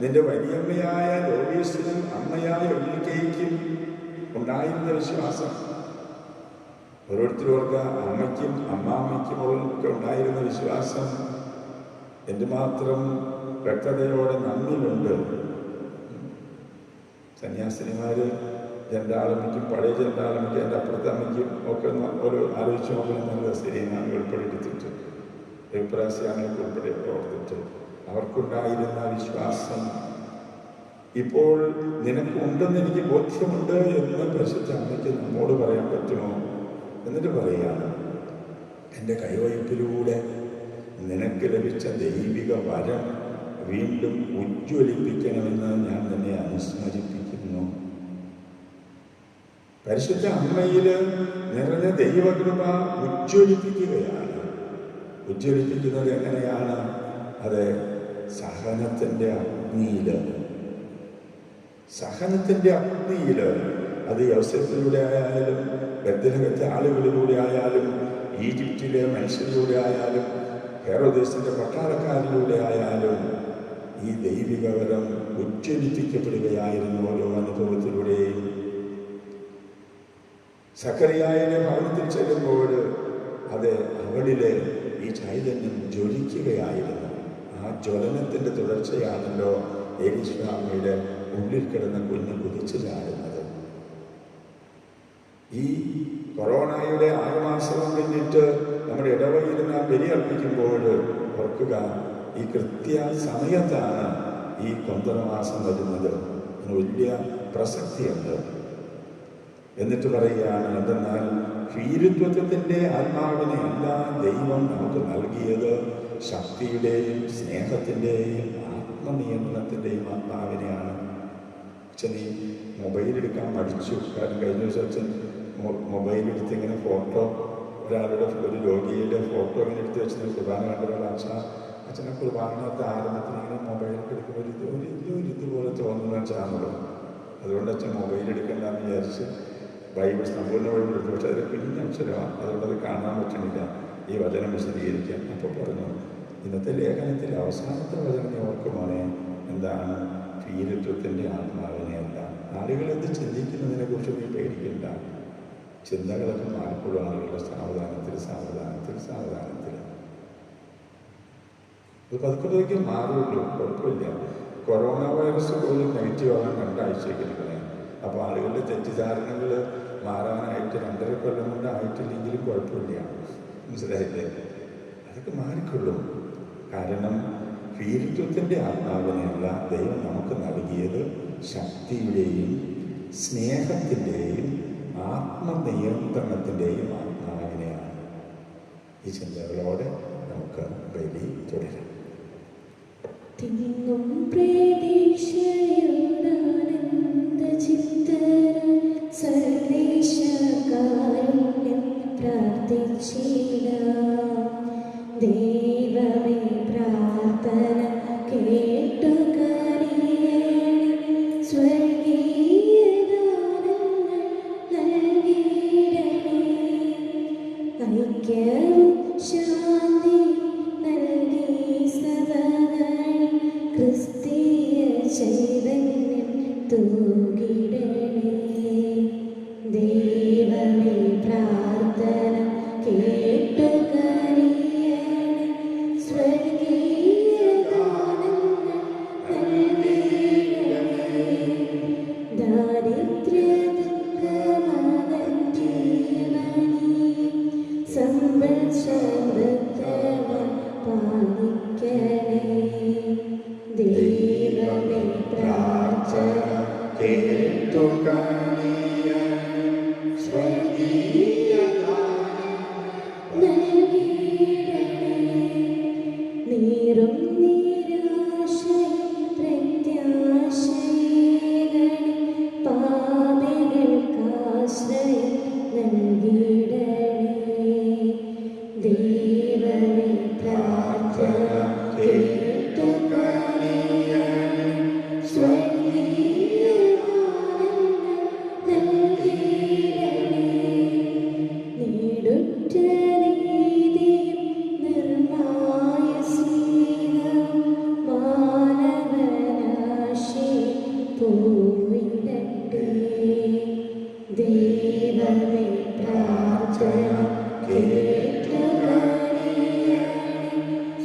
നിന്റെ വലിയമ്മയായ ലോവീസിനും അമ്മയായ ഒലിക്കയ്ക്കും ഉണ്ടായിരുന്ന വിശ്വാസം, ഓരോരുത്തർക്കും അമ്മയ്ക്കും അമ്മാമ്മയ്ക്കും ഒക്കെ ഉണ്ടായിരുന്ന വിശ്വാസം എന്തുമാത്രം വ്യക്തതയോടെ നമ്മിലുണ്ട്. സന്യാസിനിമാർ ജണ്ടാളമ്മയ്ക്കും പഴയ ജണ്ടാളമ്മയ്ക്കും എൻ്റെ അപ്പുറത്തെ അമ്മയ്ക്കും ഒക്കെ ഒരു ആലോചിച്ച് നോക്കണം. നല്ല ശരിയാണ് ഉൾപ്പെടുത്തിയിട്ട് വിപ്രാസ്യാങ്ങൾക്ക് ഉൾപ്പെടെ ഓർത്തിട്ട് അവർക്കുണ്ടായിരുന്ന വിശ്വാസം ഇപ്പോൾ നിനക്കുണ്ടെന്ന് എനിക്ക് ബോധ്യമുണ്ട് എന്ന് പരിശുദ്ധ അമ്മയ്ക്ക് നമ്മോട് പറയാൻ പറ്റുമോ? എന്നിട്ട് പറയുകയാണ്, എൻ്റെ കൈവയ്പിലൂടെ നിനക്ക് ലഭിച്ച ദൈവിക വരം വീണ്ടും ഉജ്ജ്വലിപ്പിക്കണമെന്ന് ഞാൻ നിന്നെ അനുസ്മരിപ്പിക്കുന്നു. പരിശുദ്ധ അമ്മയിൽ നിറഞ്ഞ ദൈവകൃപ ഉജ്ജ്വലിപ്പിക്കുകയാണ്. ഉജ്ജ്വലിപ്പിക്കുന്നത് എങ്ങനെയാണ്? അത് സഹനത്തിൻ്റെ അഗ്നിയിൽ, സഹനത്തിൻ്റെ അഗ്നിയിൽ, അത് യൗസേപ്പിലൂടെ ആയാലും ബethലഹേമിലെ ആളുകളിലൂടെ ആയാലും ഈജിപ്തിലെ മനുഷ്യരിലൂടെ ആയാലും ഹെറോദേസിന്റെ പട്ടാളക്കാരിലൂടെ ആയാലും ഈ ദൈവികവരം ഉജ്ജ്വലിപ്പിക്കപ്പെടുകയായിരുന്നു ഓരോ അനുഭവത്തിലൂടെയും. സക്കറിയായുടെ ഭവനത്തിൽ ചെല്ലുമ്പോൾ അത് അവളിലെ ഈ ചൈതന്യം ജ്വലിക്കുകയായിരുന്നു. ആ ജ്വലനത്തിൻ്റെ തുടർച്ചയാണല്ലോ എലീശാമ്മയുടെ ഉള്ളിൽ കിടന്ന കുഞ്ഞ് കുതിച്ചു ചാടുന്നത്. ഈ കൊറോണയുടെ 6 മാസവും പിന്നിട്ട് നമ്മുടെ ഇടവയിൽ നാം ബലിയർപ്പിക്കുമ്പോൾ ഓർക്കുക, ഈ കൃത്യ സമയത്താണ് ഈ കൊന്തമാസം വരുന്നത്. വലിയ പ്രസക്തിയുണ്ട്. എന്നിട്ട് പറയുകയാണ്, എന്തെന്നാൽ ഭീരുത്വത്തിൻ്റെ ആത്മാവിനെ അല്ല ദൈവം നമുക്ക് നൽകിയത്, ശക്തിയുടെയും സ്നേഹത്തിൻ്റെയും ആത്മനിയന്ത്രണത്തിൻ്റെയും ആത്മാവിനെയാണ്. അച്ഛനീ മൊബൈലെടുക്കാൻ മടിച്ചു. കാരണം കഴിഞ്ഞ ദിവസം അച്ഛൻ മൊബൈലെടുത്ത് ഇങ്ങനെ ഫോട്ടോ, ഒരാളുടെ ഒരു രോഗിയുടെ ഫോട്ടോ ഇങ്ങനെ എടുത്ത് വെച്ചിട്ട് കുർബാന കണ്ടപ്പോൾ അച്ഛനെ കുർബാനത്തെ ആരംഭത്തിന് ഇങ്ങനെ മൊബൈൽ എടുക്കുമ്പോൾ ഇതുപോലെ തോന്നുന്ന ചാനലും. അതുകൊണ്ട് അച്ഛൻ മൊബൈൽ എടുക്കണ്ടെന്ന് വിചാരിച്ച് ബൈബിൾ സമ്പൂർണ്ണ ബൈബിൾ എടുത്തു. പക്ഷെ അതിൽ കുഞ്ഞക്ഷരമാണ്, അതുകൊണ്ടത് കാണാൻ പറ്റണില്ല. ഈ വചനം വിശദീകരിക്കാൻ അപ്പോൾ പറഞ്ഞു, ഇന്നത്തെ ലേഖനത്തിൽ അവസാനത്തെ വചനം ഓർക്കുമോനെ, എന്താണ്? ഭീരുത്വത്തിൻ്റെ ആത്മാവിനെയല്ല. ആളുകൾ എന്ത് ചിന്തിക്കുന്നതിനെ കുറിച്ച് നീ പേടിക്കണ്ട. ചിന്തകളൊക്കെ മാറിപ്പോഴും ആളുകളുടെ സാവധാനത്തിൽ അത് പതുക്കെ മാറുള്ളൂ, കുഴപ്പമില്ല. കൊറോണ വൈറസ് പോലും നെഗറ്റീവ് ആകാൻ 2 ആഴ്ചയൊക്കെ എടുക്കണേ. അപ്പോൾ ആളുകളുടെ തെറ്റിദ്ധാരണകൾ മാറാനായിട്ട് 2.5 കൊല്ലം കൊണ്ട് ആയിട്ടില്ലെങ്കിലും കുഴപ്പമില്ല. മനസ്സിലായില്ലേ? അതൊക്കെ മാറിക്കൊള്ളും. കാരണം ഭീരുത്വത്തിൻ്റെ ആത്മാവിനെയല്ല ദൈവം നമുക്ക് നൽകിയത് ശക്തിയുടെയും സ്നേഹത്തിൻ്റെയും ആത്മനിയന്ത്രണത്തിൻ്റെയും ആത്മാവിനെയാണ്. ഈ ചിന്തകളോടെ നമുക്ക് ബലി തുടരാം. തിങ്ങും പ്രതീക്ഷയോടാനന്ദചിത്തരാം സർവേശകാരുണ്യം പ്രാർത്ഥിച്ചിടാം. ദൈവമേ പ്രാർത്ഥന കേട്ടു കനിയണമേ. സ്വർഗീയ ദാനങ്ങൾ നൽകിയിടണേ. ഐക്യവും ശാന്തി നൽകി സദാനങ്ങളിൽ ക്രിസ്തീയ ചൈതന്യം തൂകിടണേ. ദൈവമേ പ്രാർത്ഥന കേട്ടു കനിയണമേ. സ്വർഗീയ ദാനങ്ങൾ നൽകിയിടണേ. ദാരിദ്ര്യദുഃഖമകറ്റിയവനീ സമ്പൽ സമൃദ്ധവാൻ പാലിക്കണേ. ദൈവമേ പ്രാർത്ഥന കേട്ടു കനിയണമേ. സ്വർഗീയ നൽകിയിടണേ. നീറും നിരാശയും പ്രത്യാശയേകണേ. പാപികൾക്കാശ്രയം നൽകിയിടണേ. ദൈവമേ പ്രാർത്ഥന കേട്ടു കനിയണമേ. സ്വർഗീയ ദാനങ്ങൾ നൽകിയിടണേ. നീടുറ്റ നീതിയും നിർമ്മായ സ്നേഹവും മാനവരാശിയിൽ പൂവിടട്ടെ. ദൈവമേ പ്രാർത്ഥന കേട്ടു കനിയണമേ.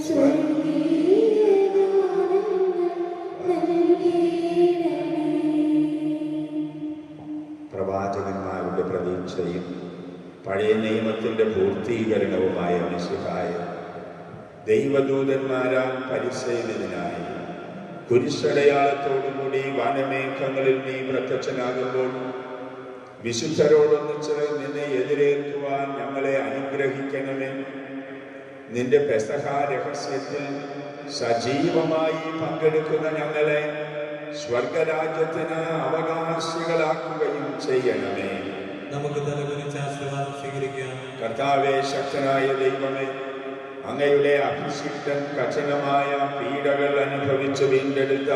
സ്വർഗീയ ദാനങ്ങൾ നൽകിയിടണേ. പ്രവാചകന്മാരുടെ പ്രതീക്ഷയും പഴയ നിയമത്തിൻ്റെ പൂർത്തീകരണവുമായ മിശിഹായ ദൈവദൂതന്മാരാൽ പരിസേവിതനായി കുരിശടയാളത്തോടുകൂടി വാനമേഘങ്ങളിൽ നീ പ്രത്യക്ഷനാകുമ്പോൾ വിശുദ്ധരോടൊന്നിച്ച് നിന്നെ എതിരേൽക്കുവാൻ ഞങ്ങളെ അനുഗ്രഹിക്കണമേ. നിന്റെ പെസഹ രഹസ്യത്തിൽ സജീവമായി പങ്കെടുക്കുന്ന ഞങ്ങളെ സ്വർഗരാജ്യത്തിന് അവകാശികളാക്കുകയും ചെയ്യണമേ. നമുക്ക് തലകുനിച്ച് ആശീർവാദം സ്വീകരിക്കാം. കർത്താവേ, ശക്തനായ ദൈവമേ, അങ്ങയുടെ അഭിഷിക്തൻ കഠിനമായ പീഡകൾ അനുഭവിച്ച് വീണ്ടെടുത്ത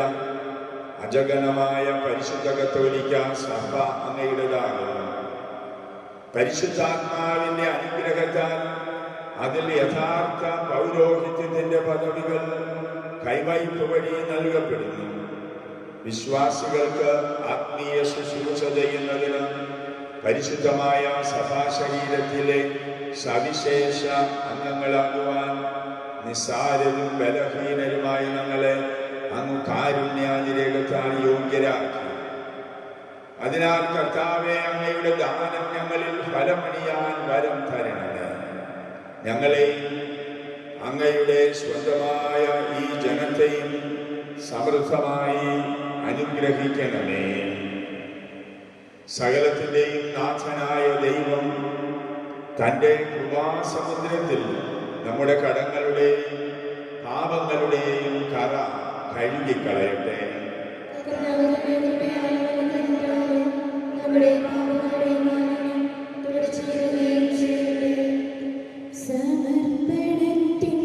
അജഗണമായ പരിശുദ്ധ കത്തോലിക്ക സഭ അങ്ങയുടേതാകുന്നു. പരിശുദ്ധാത്മാവിന്റെ അനുഗ്രഹത്താൽ അതിൽ യഥാർത്ഥ പൗരോഹിത്യത്തിന്റെ പദവികൾ കൈവയ്പ് വഴി നൽകപ്പെടുന്നു. വിശ്വാസികൾക്ക് ആത്മീയ ശുശ്രൂഷ ചെയ്യുന്നതിന് പരിശുദ്ധമായ സഭാശരീരത്തിലെ സവിശേഷ അംഗങ്ങളാകുവാൻ നിസ്സാരരും ബലഹീനരുമായ ഞങ്ങളെ അങ്ങ് കാരുണ്യാതിരേകത്താൽ യോഗ്യരാക്കി. അതിനാൽ കർത്താവെ, അങ്ങയുടെ ദാനം ഞങ്ങളിൽ ഫലമണിയാൻ വരം തരണമേ. ഞങ്ങളെയും അങ്ങയുടെ സ്വന്തമായ ഈ ജനത്തെയും സമൃദ്ധമായി അനുഗ്രഹിക്കണമേ. സകലത്തിൻ്റെയും നാഥനായ ദൈവം തൻ്റെ കൃപാസമുദ്രത്തിൽ നമ്മുടെ കടങ്ങളുടെയും പാപങ്ങളുടെയും കറ കഴുകിക്കളയട്ടെ. നമ്മുടെ പാപങ്ങളുടെ മാലിന്യം തുടച്ചുകളയുകയും ചെയ്യട്ടെ. സമർപ്പണത്തിൻ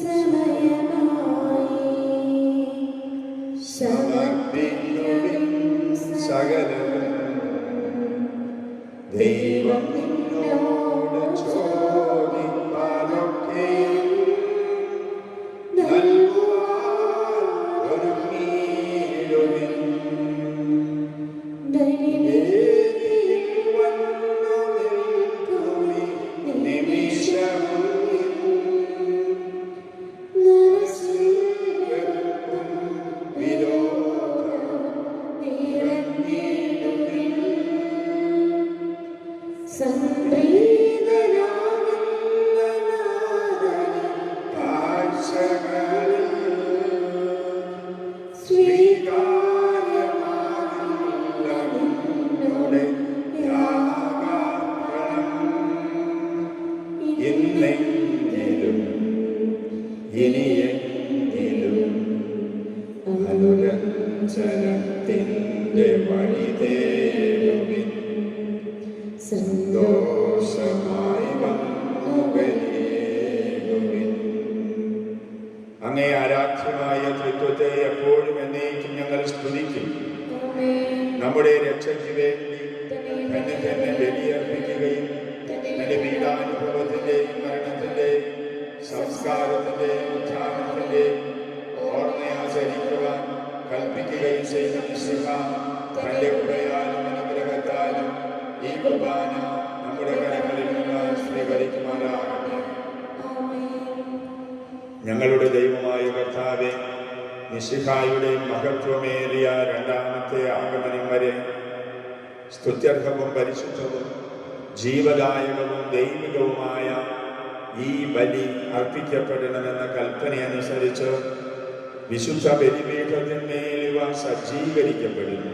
സമയമാ സമർപ്പിക്കുവിൻ സകലവും. ദൈവം നിന്നോട് ചോദിപ്പാനൊക്കെയും നൽകുവാൻ ഒരുങ്ങിയിടുവിൻ. വേദിയിൽ വന്നു നിൽക്കുവിൻ നിമിഷവും ഇന്നെങ്കിലും ഇനിയെങ്കിലും അനുരഞ്ജനത്തിൻ്റെ വഴി തേടുവിൻ. സന്തോഷമായി വന്നുകഴിയുവിൻ. അങ്ങേ ആരാധ്യമായ ത്രിത്വത്തെ എപ്പോഴും എന്നേക്കും ഞങ്ങൾ സ്തുതിക്കും. നമ്മുടെ രക്ഷയ്ക്ക് വേണ്ടി തന്നെ തന്നെ ബലിയർപ്പിക്കുകയും തന്റെ പീഡാനുഭവത്തിന്റെയും മരണത്തിന്റെയും സംസ്കാരത്തിന്റെയും ഉത്ഥാനത്തിന്റെയും ഓർമ്മയാചരിക്കുവാൻ കൽപ്പിക്കുകയും ചെയ്ത മിശിഹ തന്റെ കൃപയാലും അനുഗ്രഹത്താലും ഈ കുർബാന നമ്മുടെ കരങ്ങളിൽ നിന്ന് സ്വീകരിക്കുമാറാകട്ടെ. ഞങ്ങളുടെ ദൈവമായ കർത്താവേ, മിശിഹായുടെ മഹത്വമേറിയ രണ്ടാമത്തെ ആഗമനം വരെ സ്തുത്യർഹവും പരിശുദ്ധവും ജീവദായകവും ദൈവികവുമായ ഈ ബലി അർപ്പിക്കപ്പെടണമെന്ന കൽപ്പനയനുസരിച്ച് വിശുദ്ധ ബലിപീഠത്തിന്മേൽ ഇവ സജ്ജീകരിക്കപ്പെടുന്നു.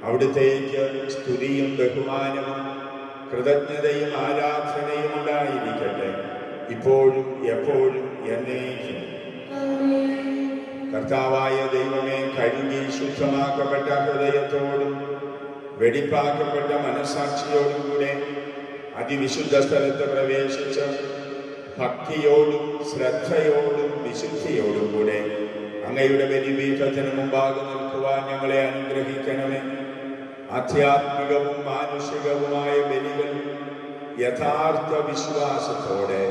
അവിടുത്തേക്ക് സ്തുതിയും ബഹുമാനവും കൃതജ്ഞതയും ആരാധനയും ഉണ്ടായിരിക്കട്ടെ, ഇപ്പോഴും എപ്പോഴും എന്നേക്കും. കർത്താവായ ദൈവമേ, കഴുകി ശുദ്ധമാക്കപ്പെട്ട ഹൃദയത്തോടും വെടിപ്പാക്കപ്പെട്ട മനസാക്ഷിയോടും കൂടെ അതിവിശുദ്ധ സ്ഥലത്ത് പ്രവേശിച്ച് ഭക്തിയോടും ശ്രദ്ധയോടും വിശുദ്ധിയോടും കൂടെ അങ്ങയുടെ ബലിപീഠത്തിന് മുമ്പാകെ നിൽക്കുവാൻ ഞങ്ങളെ അനുഗ്രഹിക്കണമേ. ആധ്യാത്മികവും മാനുഷികവുമായ ബലികൾ യഥാർത്ഥ വിശ്വാസത്തോടെ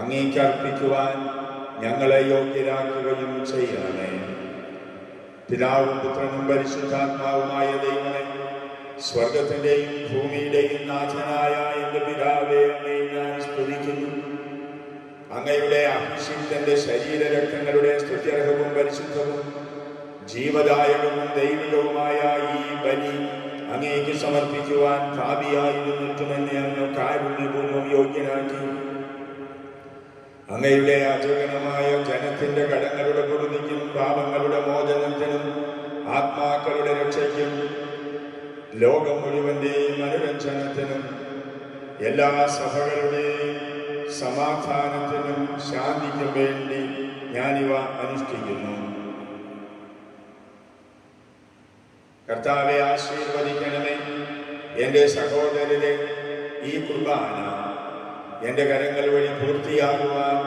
അങ്ങേക്കർപ്പിക്കുവാൻ ഞങ്ങളെ യോഗ്യരാക്കുകയും ചെയ്യണമേ. പിതാവും പുത്രനും പരിശുദ്ധാത്മാവുമായ ദൈവമേ, സ്വർഗത്തിന്റെയും ഭൂമിയുടെയും നാഥനായ എന്റെ പിതാവേ, അങ്ങയെ ഞാൻ സ്തുതിക്കുന്നു. അങ്ങയുടെ അഭിഷിക്തന്റെ ശരീരരക്തങ്ങളുടെ സ്തുത്യർഹവും പരിശുദ്ധവും ജീവദായകവും ദൈവികവുമായ ഈ ബലി അങ്ങേക്ക് സമർപ്പിക്കുവാൻ ഭാവിയായിരുന്നിട്ടുമെന്നെ അങ്ങ് കാരുണ്യപൂർവ്വം യോഗ്യനാക്കി. അങ്ങയുടെ അജഗണമായ ജനത്തിന്റെ കടങ്ങളുടെ പൊറുതിക്കും പാപങ്ങളുടെ മോചനത്തിനും ആത്മാക്കളുടെ രക്ഷയ്ക്കും ലോകം മുഴുവന്റെയും അനുരഞ്ജനത്തിനും എല്ലാ സഭകളുടെയും സമാധാനത്തിനും ശാന്തിക്കും വേണ്ടി ഞാനിവ അനുഷ്ഠിക്കുന്നു. കർത്താവെ, ആശീർവദിക്കണമേ. എൻ്റെ സഹോദരരെ, ഈ കുർബാന എൻ്റെ കരങ്ങൾ വഴി പൂർത്തിയാകുവാൻ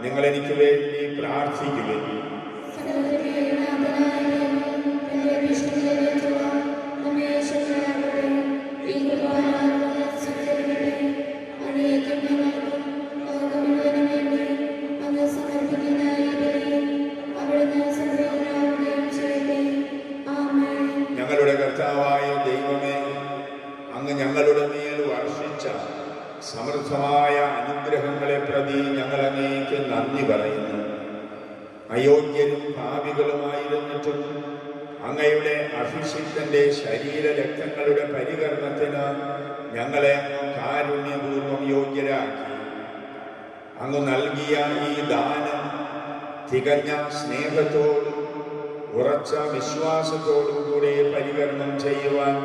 നിങ്ങൾ എനിക്ക് വേണ്ടി പ്രാർത്ഥിക്കുവിൻ. ഞങ്ങളുടെ കർത്താവായ ദൈവമേ, അങ്ങ് ഞങ്ങളുടെ മേൽ വർഷിച്ച സമൃദ്ധമായ അനുഗ്രഹങ്ങളെ പ്രതി ഞങ്ങൾ അങ്ങേക്ക് നന്ദി പറയുന്നു. അയോഗ്യരും പാപികളുമായിരുന്നിട്ടും അങ്ങയുടെ അഭിഷിക്തന്റെ ശരീരരക്തങ്ങളുടെ പരികർമ്മത്തിന് ഞങ്ങളെ അങ്ങ് കാരുണ്യപൂർവ്വം യോഗ്യരാക്കി. അങ്ങ് നൽകിയ ഈ ദാനം തികഞ്ഞ സ്നേഹത്തോടും ഉറച്ച വിശ്വാസത്തോടും കൂടെ പരികർമ്മം ചെയ്യുവാൻ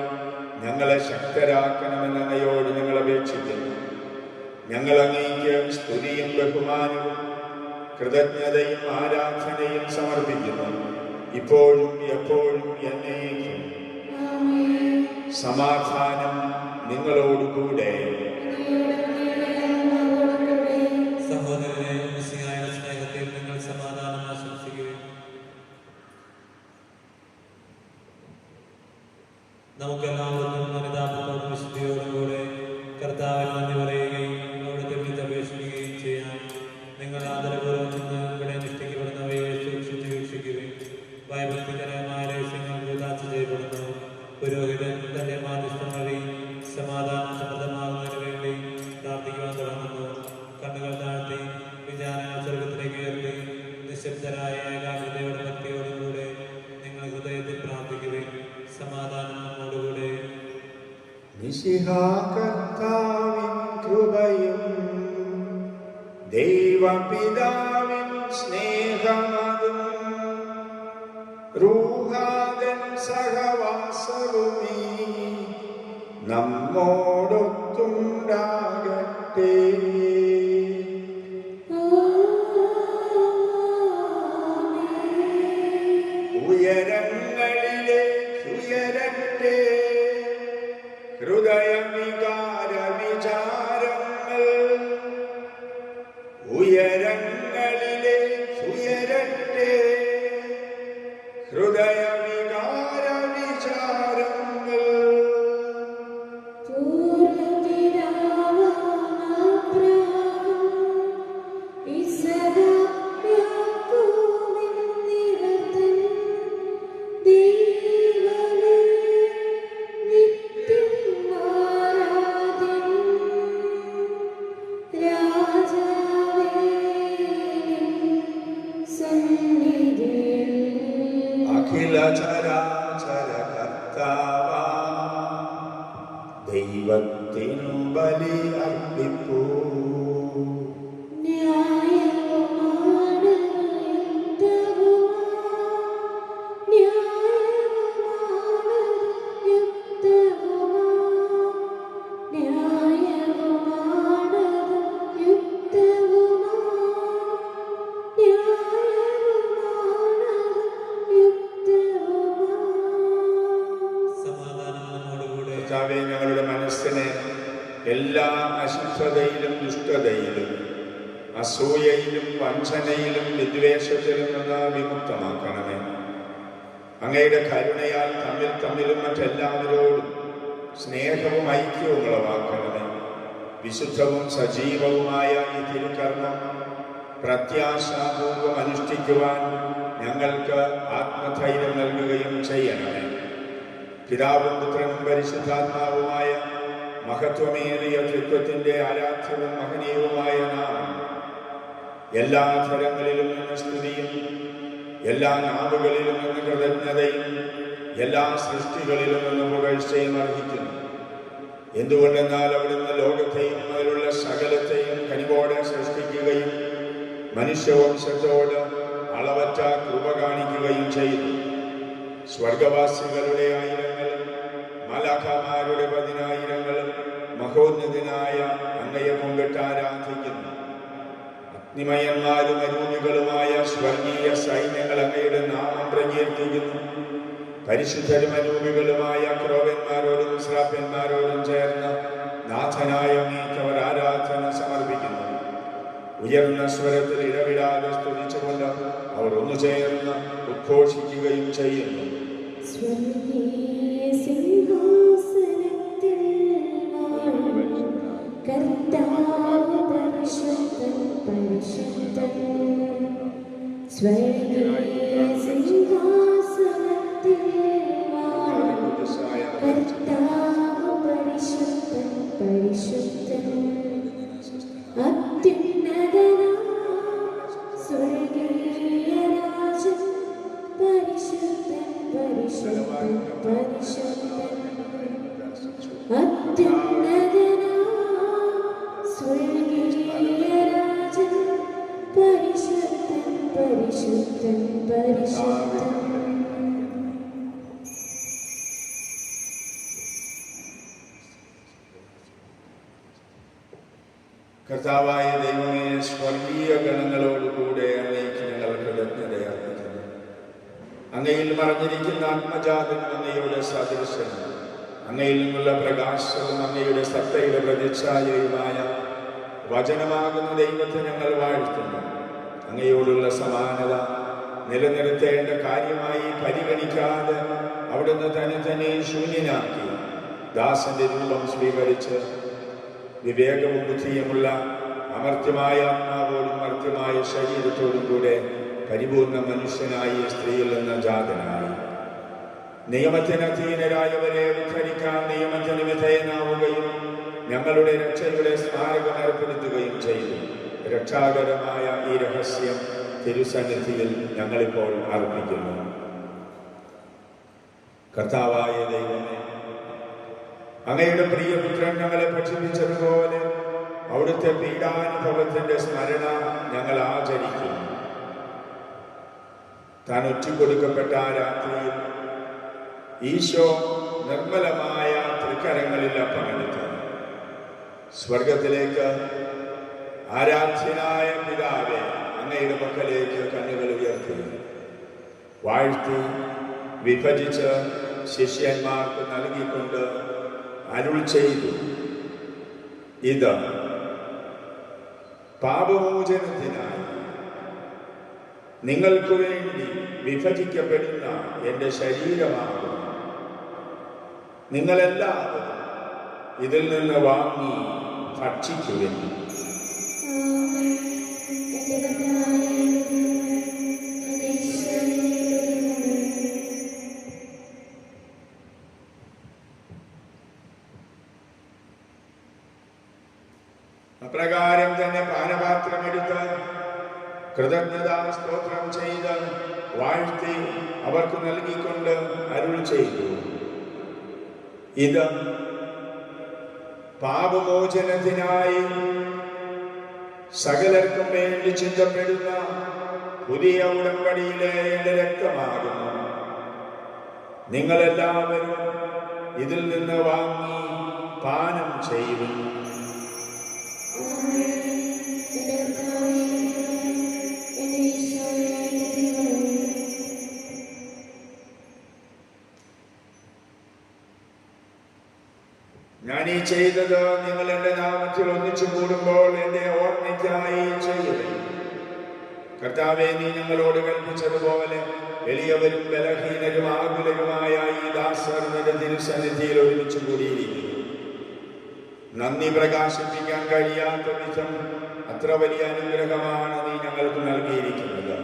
ഞങ്ങളെ ശക്തരാക്കണമെന്ന് അങ്ങയോട് ഞങ്ങൾ അപേക്ഷിക്കുന്നു. ഞങ്ങൾ അങ്ങേക്ക് സ്തുതിയും ബഹുമാനവും കൃതജ്ഞതയും ആരാധനയും സമർപ്പിക്കുന്നു, ഇപ്പോഴും എപ്പോഴും എന്നേക്കും. സമാധാനം നിങ്ങളോടുകൂടെ. സഹോദരരെ, മിശിഹായുടെ സ്നേഹത്തിൽ നിങ്ങൾ സമാധാനം ആശംസിക്കുകയും നമുക്കെല്ലാവർക്കും അനുതാപത്തോടും വിശുദ്ധിയോടും കൂടെ കർത്താവിന് നന്ദി പറയുകയും അവിടുത്തെ വിളിച്ചപേക്ഷിക്കുകയും ചെയ്യാം. നിങ്ങൾ ആദരപൂർവ്വം നിന്ന് ഇവിടെ അനുഷ്ഠിക്കപ്പെടുന്നവയെ സൂക്ഷിച്ച് വീക്ഷിക്കുകയും ഭയഭക്തികരമായ രഹസ്യങ്ങൾ കൂതാശ ചെയ്യപ്പെടുന്നു. പുരോഹിതൻ തന്റെ മാധ്യസ്ഥം വഴി സമാധാനം സമൃദ്ധമാകുന്നതിന് വേണ്ടി പ്രാർത്ഥിക്കുവാൻ തുടങ്ങുന്നു. കണ്ണുകൾ താഴ്ത്തി വിചാരങ്ങൾ സ്വർഗത്തിലേക്ക് ഉയർത്തി നിശബ്ദരായ ഏകാഗ്രതയോടെ ഭക്തിയോടും കൂടെ നിങ്ങൾ ഹൃദയത്തിൽ പ്രാർത്ഥിക്കുകയും സമാധാനം നമ്മോടുകൂടെ. മിശിഹാ കർത്താവിൻ കൃപയും ദൈവപിതാവിൻ സ്നേഹമതും റൂഹാദൻ സഹവാസവുമീ നമ്മോടൊത്തുണ്ടാകട്ടെ. ഉയരങ്ങളിലേക്കുയരട്ടെ ഹൃദയവികാര വിചാരങ്ങൾ. ഉയരങ്ങളിലേക്കുയരട്ടെ ഹൃദയവികാര വിചാരങ്ങൾ. ദൈവത്തിനു ബലി അർപ്പിപ്പൂ. ഞങ്ങളുടെ മനസ്സിനെ എല്ലാ അശുദ്ധതയിലും ദുഷ്ടതയിലും അസൂയയിലും വഞ്ചനയിലും വിദ്വേഷത്തിലും നിന്ന് വിമുക്തമാക്കണമേ. അങ്ങയുടെ കരുണയാൽ തമ്മിലും മറ്റെല്ലാവരോടും സ്നേഹവും ഐക്യവും ഉളവാക്കണമേ. വിശുദ്ധവും സജീവവുമായ ഈ തിരുക്കർമ്മം പ്രത്യാശാപൂർവം അനുഷ്ഠിക്കുവാൻ ഞങ്ങൾക്ക് ആത്മധൈര്യം നൽകുകയും ചെയ്യണമേ. പിതാവും പുത്രനും പരിശുദ്ധാത്മാവുമായ മഹത്വമേറിയ ത്രിത്വത്തിന്റെ ആരാധ്യവും മഹനീയവുമായ നാമം എല്ലാ തരങ്ങളിലും നിന്ന് സ്തുതിയും എല്ലാ നാവുകളിലും നിന്ന് കൃതജ്ഞതയും എല്ലാ സൃഷ്ടികളിലും നിന്ന് പുകഴ്ചയും അർഹിക്കുന്നു. എന്തുകൊണ്ടെന്നാൽ അവിടുന്ന് ലോകത്തെയും അതിലുള്ള സകലത്തെയും കനിവോടെ സൃഷ്ടിക്കുകയും മനുഷ്യവംശത്തോട് അളവറ്റ കൃപ കാണിക്കുകയും ചെയ്തു. സ്വർഗവാസികളുടെ ആയിരങ്ങളും മാലാഖമാരുടെ 10,000-ങ്ങളും മഹോന്നതനായ അങ്ങയെ കൊണ്ടിട്ട് ആരാധിക്കുന്നു. അഗ്നിമയന്മാരും അരൂപികളുമായ സ്വർഗീയ സൈന്യങ്ങൾ അങ്ങയുടെ നാമം പ്രകീർത്തിക്കുന്നു. പരിശുദ്ധരും അരൂപികളുമായ ക്രോവന്മാരോടും ശ്രാപ്യന്മാരോടും ചേർന്ന് നാഥനായ അങ്ങേക്ക് അവർ ആരാധന സമർപ്പിക്കുന്നു. ഉയർന്ന സ്വരത്തിൽ ഇടവിടാതെ സ്തുതിച്ചുകൊണ്ട് അവർ ഒന്നു ചേർന്ന് ഉദ്ഘോഷിക്കുകയും ചെയ്യുന്നു. കർത്താവ് പരിശുദ്ധൻ പരിശുദ്ധൻ. സ്വർഗീയ സിംഹാസനത്തിൽ കർത്താവ് പരിശുദ്ധൻ പരിശുദ്ധൻ. അത്യുന്നതനായ സ്വർഗീയ രാജൻ പരിശുദ്ധൻ പരിശുദ്ധൻ പരിശുദ്ധൻ. അത്യുന്നതനായ സ്വർഗീയ രാജൻ പരിശുദ്ധൻ പരിശുദ്ധൻ പരിശുദ്ധൻ. കർത്താവായ ദൈവമേ, സ്വർഗീയ ഗണങ്ങളോടുകൂടെ അങ്ങേക്ക് ഞങ്ങൾ കൃതജ്ഞതയർപ്പിക്കുന്നു. അങ്ങയിൽ മറഞ്ഞിരിക്കുന്ന ആത്മജാതൻ അങ്ങയുടെ സദൃശനും അങ്ങയിൽ നിന്നുള്ള പ്രകാശവും അങ്ങയുടെ സത്തയുടെ പ്രതിച്ഛായയുമായ വചനമാകുന്ന ദൈവത്തെ ഞങ്ങൾ വാഴ്ത്തുന്നു. അങ്ങയോടുള്ള സമാനത നിലനിർത്തേണ്ട കാര്യമായി പരിഗണിക്കാതെ അവിടെ അവിടുന്ന് തന്നെ ശൂന്യനാക്കി ദാസന്റെ രൂപം സ്വീകരിച്ച് വിവേകവും ബുദ്ധിയുമുള്ള അമർത്യമായ ആത്മാവോടും മർത്യമായ ശരീരത്തോടും കൂടെ പരിപൂർണ മനുഷ്യനായി സ്ത്രീയിൽ നിന്ന് ജാതനായി. നിയമത്തിന് അധീനരായവരെ ഉദ്ധരിക്കാൻ നിയമത്തിന് വിധേയനാവുകയും ഞങ്ങളുടെ രക്ഷയുടെ സ്മാരകം ഏർപ്പെടുത്തുകയും ചെയ്തു. രക്ഷാകരമായ ഈ രഹസ്യം തിരുസന്നിധിയിൽ ഞങ്ങളിപ്പോൾ അർപ്പിക്കുന്നു. കർത്താവായ ദൈവമേ, അങ്ങയുടെ പ്രിയപുത്രൻ ഞങ്ങളെ പഠിപ്പിച്ചതുപോലെ അവിടുത്തെ പീഡാനുഭവത്തിന്റെ സ്മരണ ഞങ്ങൾ ആചരിക്കുന്നു. താൻ ഒറ്റിക്കൊടുക്കപ്പെട്ട ആ രാത്രിയിൽ ഈശോ നിർമ്മലമായ തൃക്കരങ്ങളിൽ അപ്പമെടുത്തു സ്വർഗത്തിലേക്ക് ആരാധ്യനായ പിതാവേ, അങ്ങയുടെ പക്കലേക്ക് കണ്ണുകൾ ഉയർത്തി വാഴ്ത്തി വിഭജിച്ച് ശിഷ്യന്മാർക്ക് നൽകിക്കൊണ്ട് അരുൾ ചെയ്തു, ഇത് പാപമോചനത്തിനായി നിങ്ങൾക്ക് വേണ്ടി വിഭജിക്കപ്പെടുന്ന എൻ്റെ ശരീരമാകും. നിങ്ങളെല്ലാവരും ഇതിൽ നിന്ന് വാങ്ങി ഭക്ഷിക്കുവിൻ. അപ്രകാരം തന്നെ പാനപാത്രമെടുത്ത് കൃതജ്ഞതാ സ്തോത്രം ചെയ്ത് വാഴ്ത്തി അവർക്ക് നൽകിക്കൊണ്ട് അരുൾ ചെയ്തു, ഇത് പാപമോചനത്തിനായി സകലർക്കും വേണ്ടി ചിന്തപ്പെടുന്ന പുതിയ ഉടമ്പടിയിലെ എൻ്റെ രക്തമാകുന്നു. നിങ്ങളെല്ലാവരും ഇതിൽ നിന്ന് വാങ്ങി പാനം ചെയ്യുവിൻ. ഞാൻ ഈ ചെയ്തത് നിങ്ങൾ എൻ്റെ നാമത്തിൽ ഒന്നിച്ചു കൂടുമ്പോൾ എൻ്റെ ഓർമ്മയ്ക്കായി ചെയ്യുവിൻ. കർത്താവേ, നീ ഞങ്ങളോട് കൽപ്പിച്ചതുപോലെ എളിയവരും ബലഹീനരും ആകുലരുമായ ഈ ദാസർ നിന്റെ തിരുസന്നിധിയിൽ ഒരുമിച്ച് കൂടിയിരിക്കുന്നു. നന്ദി പ്രകാശിപ്പിക്കാൻ കഴിയാത്ത വിധം അത്ര വലിയ അനുഗ്രഹമാണ് നീ ഞങ്ങൾക്ക് നൽകിയിരിക്കുന്നത്.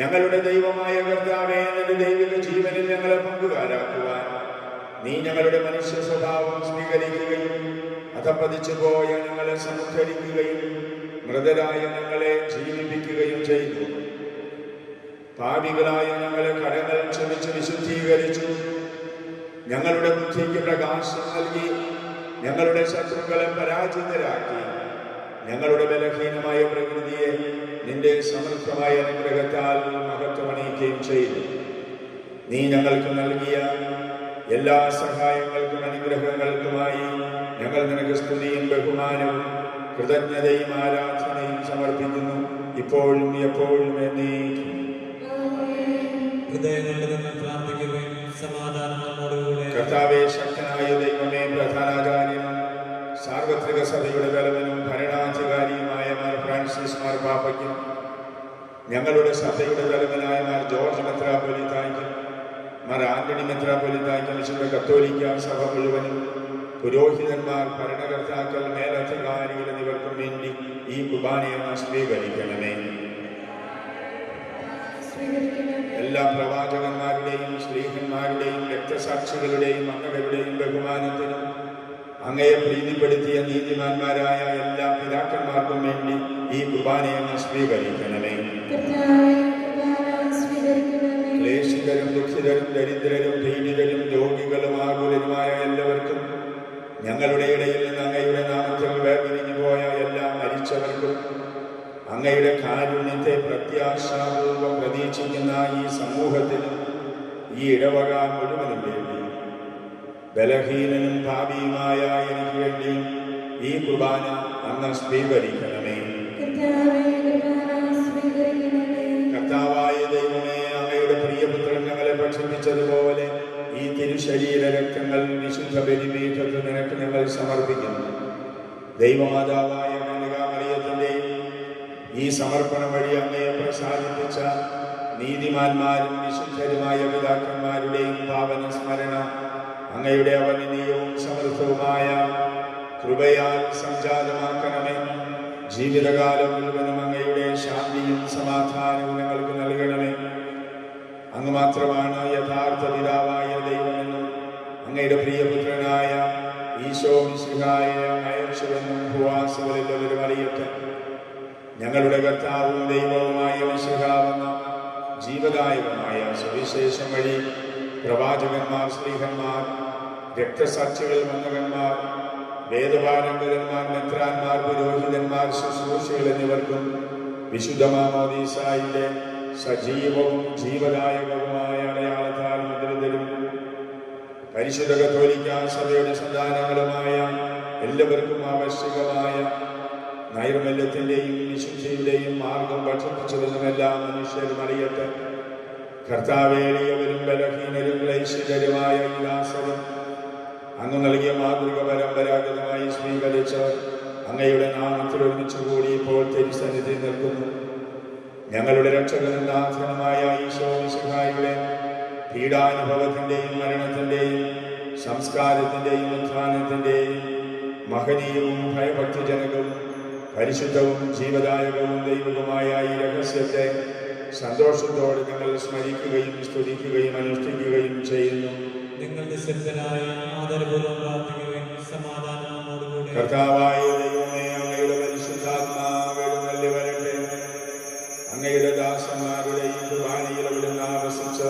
ഞങ്ങളുടെ ദൈവമായ കർത്താവേ, നിന്റെ ദൈവിക ജീവനിൽ ഞങ്ങളെ പങ്കുകാരാക്കുവാൻ നീ ഞങ്ങളുടെ മനുഷ്യ സ്വഭാവം സ്വീകരിക്കുകയും അധപ്പതിച്ചു പോയ ഞങ്ങളെ സമുദ്ധരിക്കുകയും മൃതരായ ഞങ്ങളെ ജീവിപ്പിക്കുകയും ചെയ്തു. പാപികളായ ഞങ്ങളെ കടങ്ങൾ ക്ഷമിച്ച് വിശുദ്ധീകരിച്ചു. ഞങ്ങളുടെ ബുദ്ധിക്ക് പ്രകാശം നൽകി ഞങ്ങളുടെ ശത്രുക്കളെ പരാജിതരാക്കി. ഞങ്ങളുടെ ബലഹീനമായ പ്രകൃതിയെ നിന്റെ സമൃദ്ധമായ അനുഗ്രഹത്താൽ മഹത്വമണിയിക്കുകയും ചെയ്തു. നീ ഞങ്ങൾക്ക് നൽകിയ എല്ലാ സഹായങ്ങൾക്കും അനുഗ്രഹങ്ങൾക്കുമായി ഞങ്ങൾ നിനക്ക് സ്തുതിയും ബഹുമാനവും കൃതജ്ഞതയും ആരാധനയും സമർപ്പിക്കുന്നു, ഇപ്പോഴും എപ്പോഴും എന്നേക്കും. ഹൃദയങ്ങളിൽ നിന്ന് പ്രാർത്ഥിക്കുകയും സമാധാനം നമ്മോടുകൂടെ. കർത്താവേ, ശക്തനായ ദൈവമേ, പ്രധാനാചാര്യനും സാർവത്രിക സഭയുടെ തലവനും ഭരണാധികാരിയുമായ മാർ ഫ്രാൻസിസ് മാർപ്പാപ്പയ്ക്കും ഞങ്ങളുടെ സഭയുടെ തലവനായ മാർ ജോർജ് മെത്രാപ്പൊലീത്തായ്ക്കും മാർ ആന്റണി മെത്രാപ്പൊലീത്തായ്ക്കും വിശുദ്ധ കത്തോലിക്ക സഭ മുഴുവനും പുരോഹിതന്മാർ, ഭരണകർത്താക്കൾ, മേലധികാരികൾ എന്നിവർക്കും വേണ്ടി ഈ കുർബാനയെ സ്വീകരിക്കണമേ. എല്ലാ പ്രവാചകന്മാരുടെയും സ്ത്രീഹന്മാരുടെയും രക്തസാക്ഷികളുടെയും മക്കളുടെയും ബഹുമാനത്തിനും അങ്ങയെ പ്രീതിപ്പെടുത്തിയ നീതിമാന്മാരായ എല്ലാ പിതാക്കന്മാർക്കും വേണ്ടി ഈ കുർബാനയെ സ്വീകരിക്കണമേ. ക്ലേശിതരും ദുഃഖിതരും ദരിദ്രരും പീഡിതരും രോഗികളും ആകുലരുമായ എല്ലാവർക്കും, ഞങ്ങളുടെ ഇടയിൽ നിന്ന് അങ്ങയുടെ നാമത്തിൽ വേർപിരിഞ്ഞു പോയ എല്ലാ മരിച്ചവർക്കും, അങ്ങയുടെ കാരുണ്യത്തെ പ്രത്യാശാപൂർവം പ്രതീക്ഷിക്കുന്ന ഈ സമൂഹത്തിനും ഈ ഇടവക മുഴുവനും വേണ്ടി, ബലഹീനനും ഭാവിയുമായ എനിക്ക് വേണ്ടി ഈ കുർബാന അങ്ങ് സ്വീകരിക്കണമേ. കർത്താവായ ദൈവമേ, അങ്ങയുടെ പ്രിയപുത്രൻ ഞങ്ങളെ ഭക്ഷിപ്പിച്ചതുപോലെ ഈ തിരുശരീര രക്തങ്ങൾ വിശുദ്ധ ബലിപീഠത്തിൽ നിനക്ക് ഞങ്ങൾ സമർപ്പിക്കുന്നു. ദൈവമാതാവായ കന്യകാമറിയത്തിന്റെയും ഈ സമർപ്പണം വഴി അങ്ങയെ പ്രസാദിപ്പിച്ച നീതിമാന്മാരും വിശുദ്ധരുമായ പിതാക്കന്മാരുടെയും പാവന അങ്ങയുടെ അവർണ്ണനീയവും സമൃദ്ധവുമായ കൃപയാൽ സംജാതമാക്കണമേ. ജീവിതകാലം മുഴുവനും അങ്ങയുടെ ശാന്തിയും സമാധാനവും ഞങ്ങൾക്ക് നൽകണമേ. അങ്ങ് മാത്രമാണ് യഥാർത്ഥ പിതാവായ ദൈവമെന്നും അങ്ങയുടെ പ്രിയപുത്രനായ ഈശോ മിശിഹായെ അയച്ചുവെന്നും ഭൂവാസികളെല്ലാവരും അറിയട്ടെ. ഞങ്ങളുടെ കർത്താവും ദൈവവുമായ മിശിഹാവെന്ന ജീവദായകമായ സുവിശേഷം വഴി പ്രവാചകന്മാർ, സ്ത്രീഹന്മാർ, രക്തസാക്ഷികൾ, വന്ദകന്മാർ, വേദപാരംഗതന്മാർ, മെത്രാന്മാർ, പുരോഹിതന്മാർ, ശുശ്രൂഷകൾ എന്നിവർക്കും വിശുദ്ധ മാമോദീസായിലെ സജീവവും ജീവദായകവുമായ അടയാളത്താൽ മുദ്രിതരും പരിശുദ്ധ കത്തോലിക്കാ സഭയുടെ സന്താനങ്ങളുമായ എല്ലാവർക്കും ആവശ്യകമായ നൈർമല്യത്തിൻ്റെയും വിശുദ്ധിയുടെയും മാർഗം ഭക്ഷിപ്പിച്ചതെന്നും എല്ലാ മനുഷ്യരും അറിയട്ടെ. കർത്താവേ, എളിയവരും ബലഹീനരും ക്ലേശിതരുമായ ഈ ദാസരും അങ്ങ് നൽകിയ മാതൃക പരമ്പരാഗതമായി സ്വീകരിച്ചവർ അങ്ങയുടെ നാമത്തിൽ ഒരുമിച്ച് കൂടി ഇപ്പോൾ തിരുസന്നിധി നിൽക്കുന്നു. ഞങ്ങളുടെ രക്ഷകനും നാഥനുമായ ഈശോ മിശിഹായുടെ പീഡാനുഭവത്തിൻ്റെയും മരണത്തിൻ്റെയും സംസ്കാരത്തിൻ്റെയും ഉത്ഥാനത്തിൻ്റെയും മഹനീയവും ഭയഭക്തിജനകവും പരിശുദ്ധവും ജീവദായകവും ദൈവികമായ ഈ രഹസ്യത്തെ സന്തോഷത്തോടെ ഞങ്ങൾ സ്മരിക്കുകയും സ്തുതിക്കുകയും അനുഷ്ഠിക്കുകയും ചെയ്യുന്നു. നിങ്ങളുടെ ശക്തനായ ആദരപൂർവ്വം പ്രാർത്ഥിക്കുകയും സമാധാനം നമ്മോടുകൂടെ. കർത്താവായ ദൈവമേ, അങ്ങയുടെ പരിശുദ്ധാത്മാവ് എഴുന്നള്ളി വരട്ടെ. അങ്ങയുടെ ദാസന്മാരുടെ ഈ കുർബാനയിൽ അവിടുന്ന് ആവസിച്ച്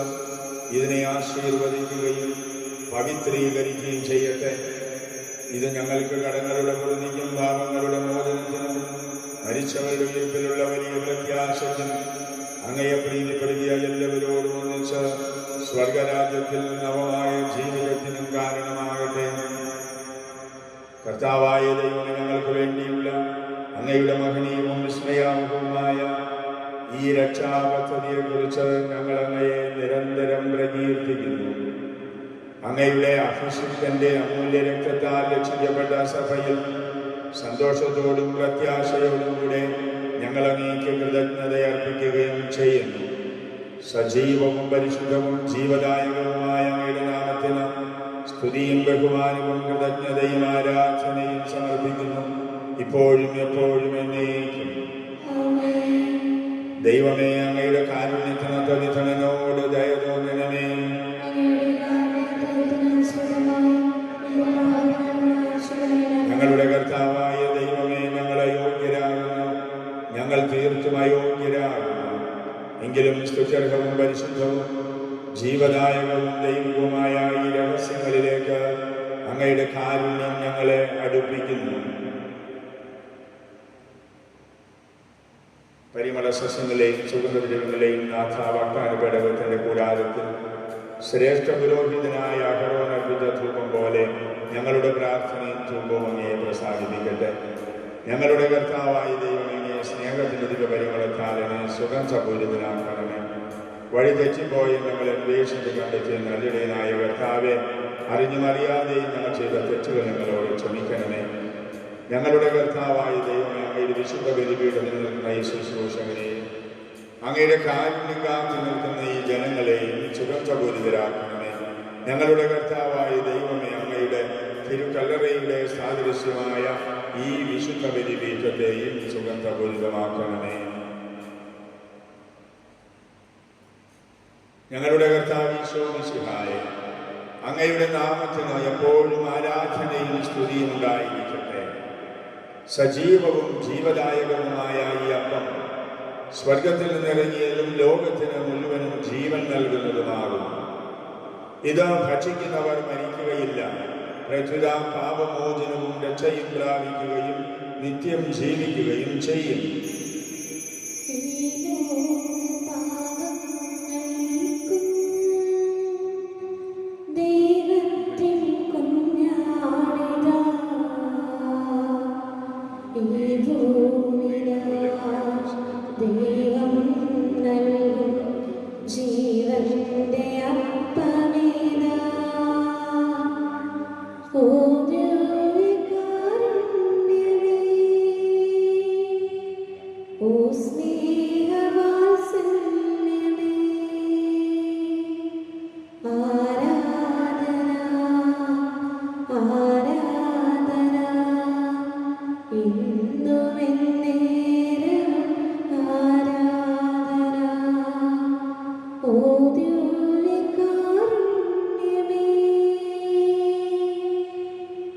ഇതിനെ ആശീർവദിക്കുകയും പവിത്രീകരിക്കുകയും ചെയ്യട്ടെ. ഇത് ഞങ്ങൾക്ക് കടങ്ങളുടെ പൊറുതിക്കും പാപങ്ങളുടെ മോചനത്തിനും മരിച്ചവരുടെ ഉയർപ്പിലുള്ള വലിയ പ്രത്യാശത്തിനും അങ്ങയെ പ്രീതിപ്പെടുത്തിയ എല്ലാവരോടും ഒന്നിച്ച് സ്വർഗരാജ്യത്തിൽ നവമായ ജീവിതത്തിനും കാരണമാകട്ടെ. കർത്താവായ ദൈവമേ, ഞങ്ങൾക്ക് വേണ്ടിയുള്ള അങ്ങയുടെ മഹനീയവും വിസ്മയാവഹവുമായ ഈ രക്ഷാപദ്ധതിയെക്കുറിച്ച് ഞങ്ങൾ അങ്ങയെ നിരന്തരം പ്രകീർത്തിക്കുന്നു. അങ്ങയുടെ അഭിഷിക്തന്റെ അമൂല്യ രക്തത്താൽ രക്ഷിക്കപ്പെട്ട സഭയിൽ സന്തോഷത്തോടും പ്രത്യാശയോടും കൂടെ ഞങ്ങൾ അങ്ങേക്ക് കൃതജ്ഞത അർപ്പിക്കുകയും ചെയ്യുന്നു. സജീവവും പരിശുദ്ധവും ജീവദായകവുമായ അങ്ങയുടെ നാമത്തിന് സ്തുതിയും ബഹുമാനവും കൃതജ്ഞതയും ആരാധനയും സമർപ്പിക്കുന്നു, ഇപ്പോഴും എപ്പോഴും എന്നേക്കും. ദൈവമേ, അങ്ങയുടെ കാരുണ്യത്തിന് ത്വരിതനോട് ദയ തോന്നണമേ. ഞങ്ങളുടെ കർത്താവായ ദൈവമേ, ഞങ്ങൾ അയോഗ്യരാകുന്നു, ഞങ്ങൾ തീർത്തും അയോഗ്യരാകുന്നു. എങ്കിലും സ്തുത്യർഹവും പരിശുദ്ധവും ജീവദായകവും ദൈവികവുമായ ഈ രഹസ്യങ്ങളിലേക്ക് അങ്ങയുടെ കാരുണ്യം ഞങ്ങളെ അടുപ്പിക്കുന്നു. പരിമള സസ്യങ്ങളെയും സുഗന്ധദ്രവ്യങ്ങളെയും നാഥാവാഗ്ദാന പേടകത്തിന്റെ കൂടാരത്തിൽ ശ്രേഷ്ഠ പുരോഹിതനായ അഹരോൻ അർപ്പിച്ച ധൂപം പോലെ ഞങ്ങളുടെ പ്രാർത്ഥനയും ധൂപവും അങ്ങയെ പ്രസാദിപ്പിക്കട്ടെ. ഞങ്ങളുടെ കർത്താവായ ദൈവമേ, സ്നേഹത്തിന്റെ ദിവപരിമളത്താലനെ സുഗന്ധപൂരിതനാക്കണമേ. വഴി തെറ്റിപ്പോയി ഞങ്ങളെ അന്വേഷിച്ച് കണ്ടെത്തിയ നല്ലിടയനായ കർത്താവെ, അറിഞ്ഞും അറിയാതെയും ഞങ്ങൾ ചെയ്ത തെറ്റുകൾ ഞങ്ങളോട് ക്ഷമിക്കണമേ. ഞങ്ങളുടെ കർത്താവായ ദൈവമേ, അങ്ങയുടെ വിശുദ്ധ ബലിപീഠത്തിൽ നിൽക്കുന്ന ഈ ശുശ്രൂഷകനെയും അങ്ങയുടെ കാരുണ്യം കാത്തു നിൽക്കുന്ന ഈ ജനങ്ങളെയും സുഗന്ധപൂരിതരാക്കണമേ. ഞങ്ങളുടെ കർത്താവായ ദൈവമേ, അങ്ങയുടെ തിരുക്കല്ലറയുടെ സാദൃശ്യമായ ഈ വിശുദ്ധ ബലിപീഠത്തെയും സുഗന്ധപൂരിതമാക്കണമേ. ഞങ്ങളുടെ കർത്താവ് ഈശോ മിശിഹായെ, അങ്ങയുടെ നാമത്തിന് എപ്പോഴും ആരാധനയും സ്തുതിയും ഉണ്ടായിരിക്കട്ടെ. സജീവവും ജീവദായകവുമായ ഈ അപ്പം സ്വർഗത്തിൽ നിന്നിറങ്ങിയതും ലോകത്തിന് മുഴുവനും ജീവൻ നൽകുന്നതുമാകുന്നു. ഇത് ഭക്ഷിക്കുന്നവർ മരിക്കുകയില്ല, പ്രത്യുത പാപമോചനവും രക്ഷയും പ്രാപിക്കുകയും നിത്യം ജീവിക്കുകയും ചെയ്യും.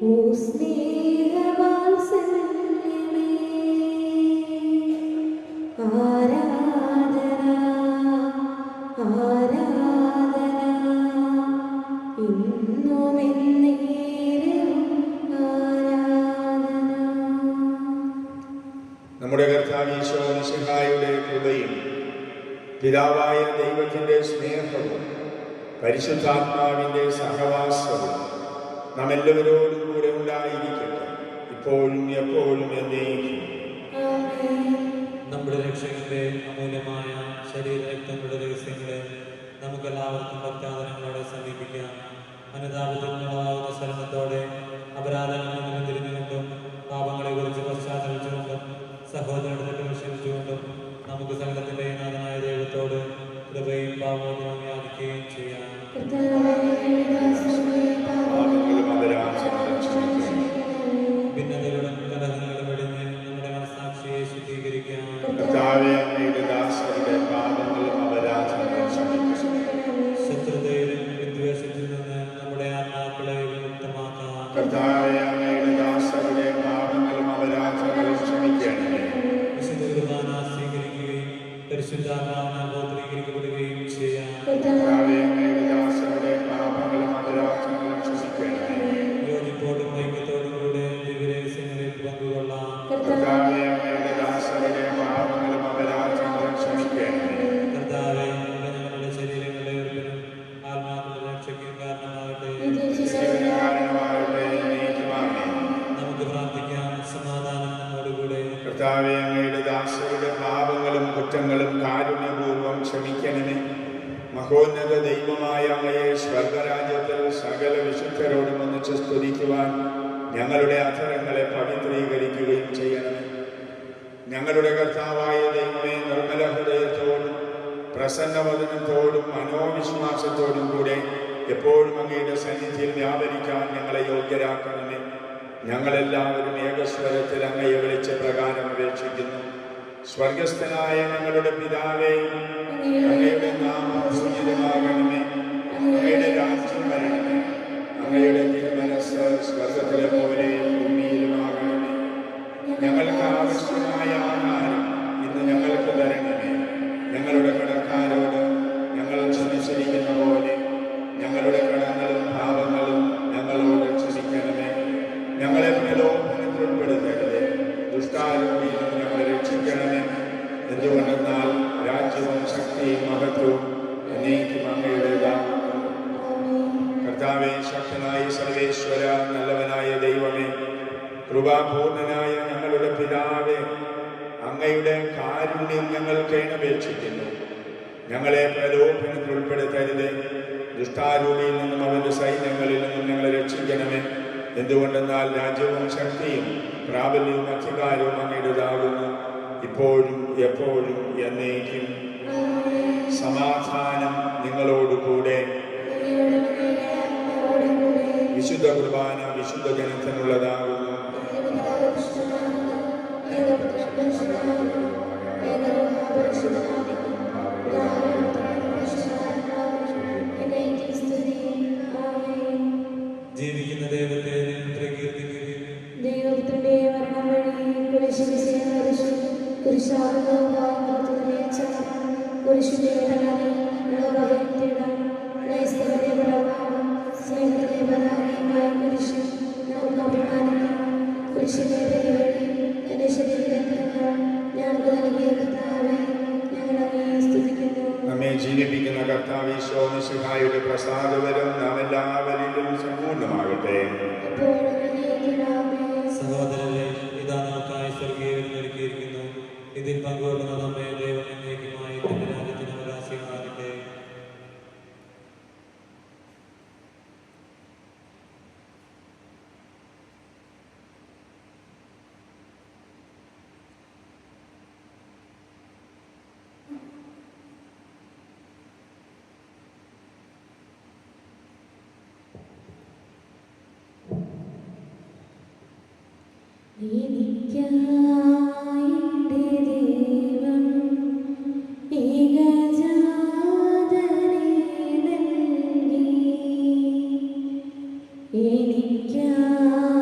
ഓ സ്നേഹവാത്സല്യമേ, ആരാധന ആരാധന ഇന്നും എന്നേരവും ആരാധന. നമ്മുടെ കർത്താവ് ഈശോ മിശിഹായുടെ കൃപയും പിതാവായ ദൈവത്തിൻ്റെ സ്നേഹവും പരിശുദ്ധാത്മാവിൻ്റെ സഹവാസവും നാം എല്ലാവരോടും കൂടെ ഉണ്ടായിരിക്കട്ടെ, ഇപ്പോഴും എപ്പോഴും എന്നേക്കും. നമ്മുടെ രക്ഷകന്റെ അമൂല്യമായ ശരീരരക്തങ്ങളുടെ രഹസ്യങ്ങളെ നമുക്കെല്ലാവർക്കും ഭക്താദരങ്ങളോടെ സമീപിക്കാം. അനുതാപത്തിനുള്ളതാകുന്ന ശരണത്തോടെ അപരാധങ്ങളിൽ നിന്ന് തിരിഞ്ഞുകൊണ്ടും പാപങ്ങളെ കുറിച്ച് പശ്ചാത്തലിച്ചുകൊണ്ടും സഹോദരത്തെ പ്രശംസിച്ചുകൊണ്ടും നമുക്ക് സകലത്തിന്റെ നാഥനായ ദൈവത്തോട് കൃപയും പാപവും യാചിക്കുകയും ചെയ്യാം. ഭിന്നതകളും കലഹങ്ങളും വെടിഞ്ഞ് നമ്മുടെ മനസ്സാക്ഷിയെ ശുദ്ധീകരിക്കാം. ശത്രുതയിലും വിദ്വേഷത്തിൽ നിന്ന് നമ്മുടെ ആത്മാക്കളെ വിമുക്തമാക്കാം. വിശുദ്ധ കുർബാന സ്വീകരിക്കുകയും പരിശുദ്ധാത്മാവിനാൽ പൗത്രീകരിക്കപ്പെടുകയും ചെയ്യാം. യോജിപ്പോടും ഐക്യത്തോടും കൂടെ ദിവ്യരഹസ്യങ്ങളിൽ പങ്കുകൊള്ളാം. കർത്താവേ, ഞങ്ങളുടെ ശരീരങ്ങളുടെ ഉയർപ്പിനും ആത്മാക്കളുടെ രക്ഷയ്ക്കും കാരണമാകട്ടെ. നമുക്ക് പ്രാർത്ഥിക്കാം. സമാധാനം നമ്മോടുകൂടെ. കർത്താവേ, അങ്ങയുടെ ദാസരുടെ പാപങ്ങളും കുറ്റങ്ങളും കാരുണ്യപൂർവ്വം ക്ഷമിക്കണമേ. മഹോന്നത ദൈവമായ അങ്ങയെ സ്വർഗരാജ്യത്തിൽ സകല വിശുദ്ധരോടും ഒന്നിച്ച് സ്തുതിക്കുവാൻ ഞങ്ങളുടെ അധരങ്ങളെ പവിത്രീകരിക്കുകയും ചെയ്യണമേ. ഞങ്ങളുടെ കർത്താവായ ദൈവമേ, നിർമ്മല ഹൃദയത്തോടും പ്രസന്നവദനത്തോടും മനോവിശ്വാസത്തോടും കൂടെ എപ്പോഴും അങ്ങയുടെ സന്നിധിയിൽ വ്യാപരിക്കാൻ ഞങ്ങളെ യോഗ്യരാക്കണമേ. ഞങ്ങളെല്ലാവരും ഏകസ്വരത്തിൽ അങ്ങയെ വിളിച്ച പ്രകാരം അപേക്ഷിക്കുന്നു. സ്വർഗസ്ഥനായ ഞങ്ങളുടെ പിതാവേ, അങ്ങയുടെ നാമം പൂജിതമാകണമേ. അങ്ങയുടെ രാജ്യം വരണമേ. അങ്ങയുടെ തിരുമനസ്സ് സ്വർഗത്തിലെ പോലെ ഭൂമിയിലുമാകണമേ. ഞങ്ങൾക്ക് ആവശ്യമായ ആഹാരം ഇന്ന് ഞങ്ങൾക്ക് തരണമേ. ഞങ്ങളുടെ കടക്കാരോട് ഞങ്ങൾ ക്ഷമിച്ചിരിക്കുന്ന പോലെ ഞങ്ങളുടെ കടങ്ങളും പാപങ്ങളും ഞങ്ങളോട് ക്ഷമിക്കണമേ. ഞങ്ങളെ പ്രലോഭനത്തിൽ ഉൾപ്പെടുത്തരുതേ, ദുഷ്ടാരൂപിയിൽ നിന്ന് ഞങ്ങളെ രക്ഷിക്കണമേ. എന്തുകൊണ്ടെന്നാൽ രാജ്യവും ശക്തിയും മഹത്വവും എന്നേക്കും അങ്ങയുടേതാകുന്നു. കർത്താവേ, ശക്തനായ സർവേശ്വര, നല്ലവനായ ദൈവമേ, കൃപാപൂർണനായ ഞങ്ങളുടെ പിതാവേ, അങ്ങയുടെ കാരുണ്യം ഞങ്ങൾ കേണപേക്ഷിക്കുന്നു. ഞങ്ങളെ പ്രലോഭനത്തിൽ ഉൾപ്പെടുത്തരുതേ, ദുഷ്ടാരൂപിയിൽ നിന്നും അവന്റെ സൈന്യങ്ങളിൽ നിന്നും ഞങ്ങളെ രക്ഷിക്കണമേ. എന്തുകൊണ്ടെന്നാൽ രാജ്യവും ശക്തിയും പ്രാബല്യവും അധികാരവും അങ്ങയുടേതാകുന്നു, ഇപ്പോഴും എപ്പോഴും എന്നേക്കും. സമാധാനം നിങ്ങളോടുകൂടെ. വിശുദ്ധ കുർബാന വിശുദ്ധ ജനത്തിനുള്ളതാകുന്നു. ജീവിക്കുന്ന ദൈവത്തെ പ്രകീർത്തിക്കുകയും ദൈവത്തിന്റെ മരണം വഴി നമ്മെ ജീവിപ്പിക്കുന്ന കർത്താവ് ഈശോ മിശിഹായുടെ പ്രസാദവരം നാം എല്ലാവരിലും സമ്പൂർണ്ണമാകട്ടെ. സഹോദരരെ, ഇതാ നമുക്കായി സ്വർഗീയ ഒരുക്കിയിരിക്കുന്നു. ഇതിൽ പങ്കുകൊള്ളുന്ന നമ്മെ ദൈവം എന്നേക്കുമായി തന്റെ രാജ്യത്തിന് അവകാശികളാകട്ടെ. എനിക്കായി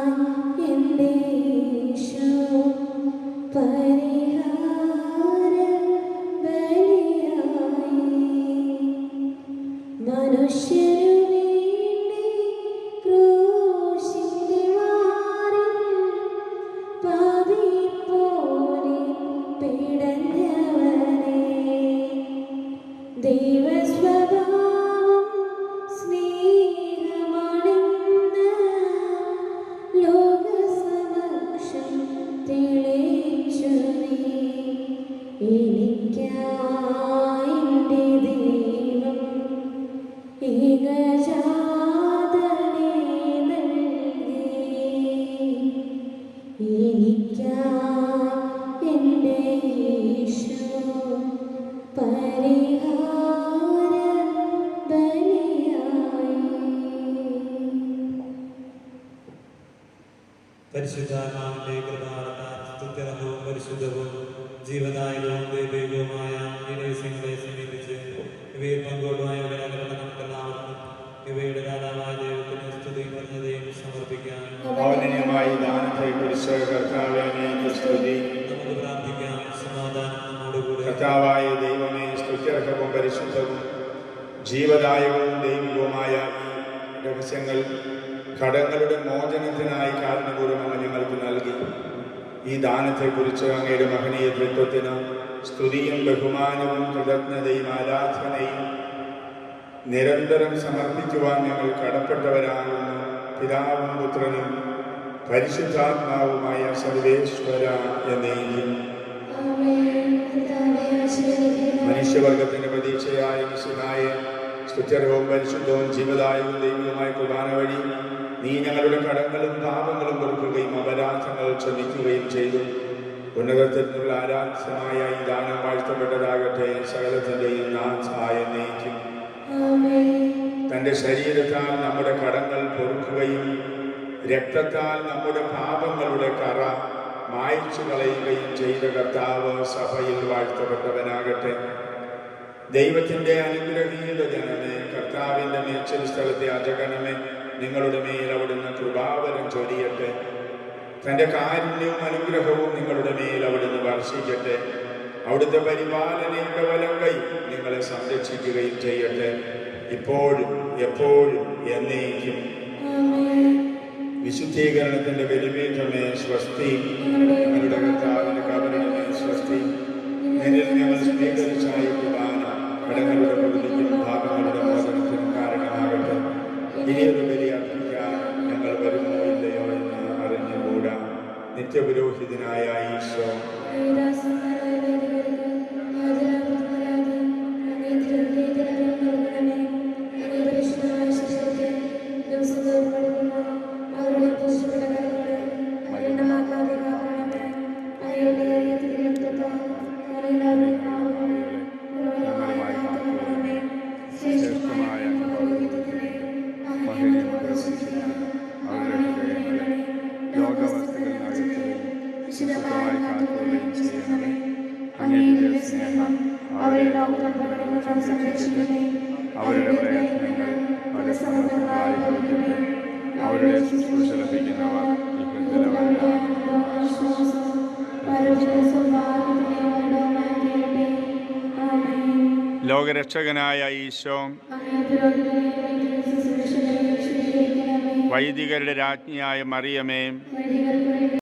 പരിശുദ്ധാത്മാവിന്റെ കൃപാവത്താൽ സ്തുത്യർഹവും പരിശുദ്ധവും ജീവദായകവും ദൈവികവുമായ ഈ രഹസ്യങ്ങളെ സമീപിച്ച് ഇവയിൽ പങ്കുകൊള്ളുവാൻ നമുക്കെല്ലാവർക്കും ഇവയുടെ രാജാവായ ദൈവത്തിന് സ്തുതി പറഞ്ഞതയും സമർപ്പിക്കാം. മൗനീയമായി ദാനത്തെ കുറിച്ച് കർത്താവേ അങ്ങേക്ക് സ്തുതി. നമുക്ക് പ്രാർത്ഥിക്കാം. സമാധാനം നമ്മോടുകൂടെ. കർത്താവായ ദൈവമേ, സ്തുത്യർഹവും പരിശുദ്ധവും ജീവദായകവും ദൈവികവുമായ ഈ രഹസ്യങ്ങൾ കടങ്ങളുടെ മോചനത്തിനായി കാരണപൂർവ്വം അങ്ങ് ഞങ്ങൾക്ക് നൽകി. ഈ ദാനത്തെക്കുറിച്ച് അങ്ങയുടെ മഹനീയ തൃത്വത്തിന് സ്തുതിയും ബഹുമാനവും കൃതജ്ഞതയും ആരാധനയും നിരന്തരം സമർപ്പിക്കുവാൻ ഞങ്ങൾ കടപ്പെട്ടവരാകുന്നു. പിതാവും പുത്രനും പരിശുദ്ധാത്മാവുമായ സർവേശ്വര എന്നേക്കും. മനുഷ്യവർഗത്തിന്റെ പ്രതീക്ഷയായ മിശിഹായ സ്തുത്യർഹവും പരിശുദ്ധവും ജീവദായകവും ദൈവികവുമായ കുർബാന വഴി നീ ഞങ്ങളുടെ കടങ്ങളും പാപങ്ങളും പൊറുക്കുകയും അപരാധങ്ങൾ ക്ഷമിക്കുകയും ചെയ്തു. ഉന്നതത്തിൽ നിന്നുള്ള ആരാധ്യമായ ഈ ദാനം വാഴ്ത്തപ്പെട്ടതാകട്ടെ. സകലത്തിന്റെയും നാഥായ എന്നേക്കും. തന്റെ ശരീരത്താൽ നമ്മുടെ കടങ്ങൾ പൊറുക്കുകയും രക്തത്താൽ നമ്മുടെ പാപങ്ങളുടെ കറ മായ്ച്ചു കളയുകയും ചെയ്ത കർത്താവ് സഭയിൽ വാഴ്ത്തപ്പെട്ടവനാകട്ടെ. ദൈവത്തിന്റെ അനുഗ്രഹീത ജനമേ, കർത്താവിന്റെ മേച്ചിൽ സ്ഥലത്തെ അജഗണമേ, നിങ്ങളുടെ മേൽ അവിടുന്ന് കൃപാവരം ചൊരിയട്ടെ. തന്റെ കാരുണ്യവും അനുഗ്രഹവും നിങ്ങളുടെ മേൽ അവിടുന്ന് വർഷിക്കട്ടെ. അവിടുത്തെ പരിപാലനയുടെ വലം കൈ നിങ്ങളെ സംരക്ഷിക്കുകയും ചെയ്യട്ടെ, ഇപ്പോഴും എപ്പോഴും എന്നേക്കും. വിശുദ്ധീകരണത്തിന്റെ ബലിപീഠമേ സ്വസ്തി. ഞങ്ങളുടെ കർത്താവിന്റെ കബറിടമേ സ്വസ്തി. നിന്നിൽ ഞങ്ങൾ സ്വീകരിച്ചായ കുർബാന കടങ്ങളുടെ പ്രതിക്കും പാപങ്ങളുടെ മോചനത്തിനും കാരണമാകട്ടെ. ഇനിയൊരു ബലി അർപ്പിക്കാൻ ഞങ്ങൾ വരുമോ ഇല്ലയോ എന്ന് അറിഞ്ഞുകൂടാ. നിത്യപുരോഹിതനായ ഈശോ അവരുടെ പ്രയത്നങ്ങൾ അവരുടെ സമർപ്പണങ്ങളായി ഭവിക്കട്ടെ. അവരുടെ ശുശ്രൂഷ ലഭിക്കുന്നവർ ഈ ലോകരക്ഷകനായ ഈശോ, വൈദികരുടെ രാജ്ഞിയായ മറിയമേ,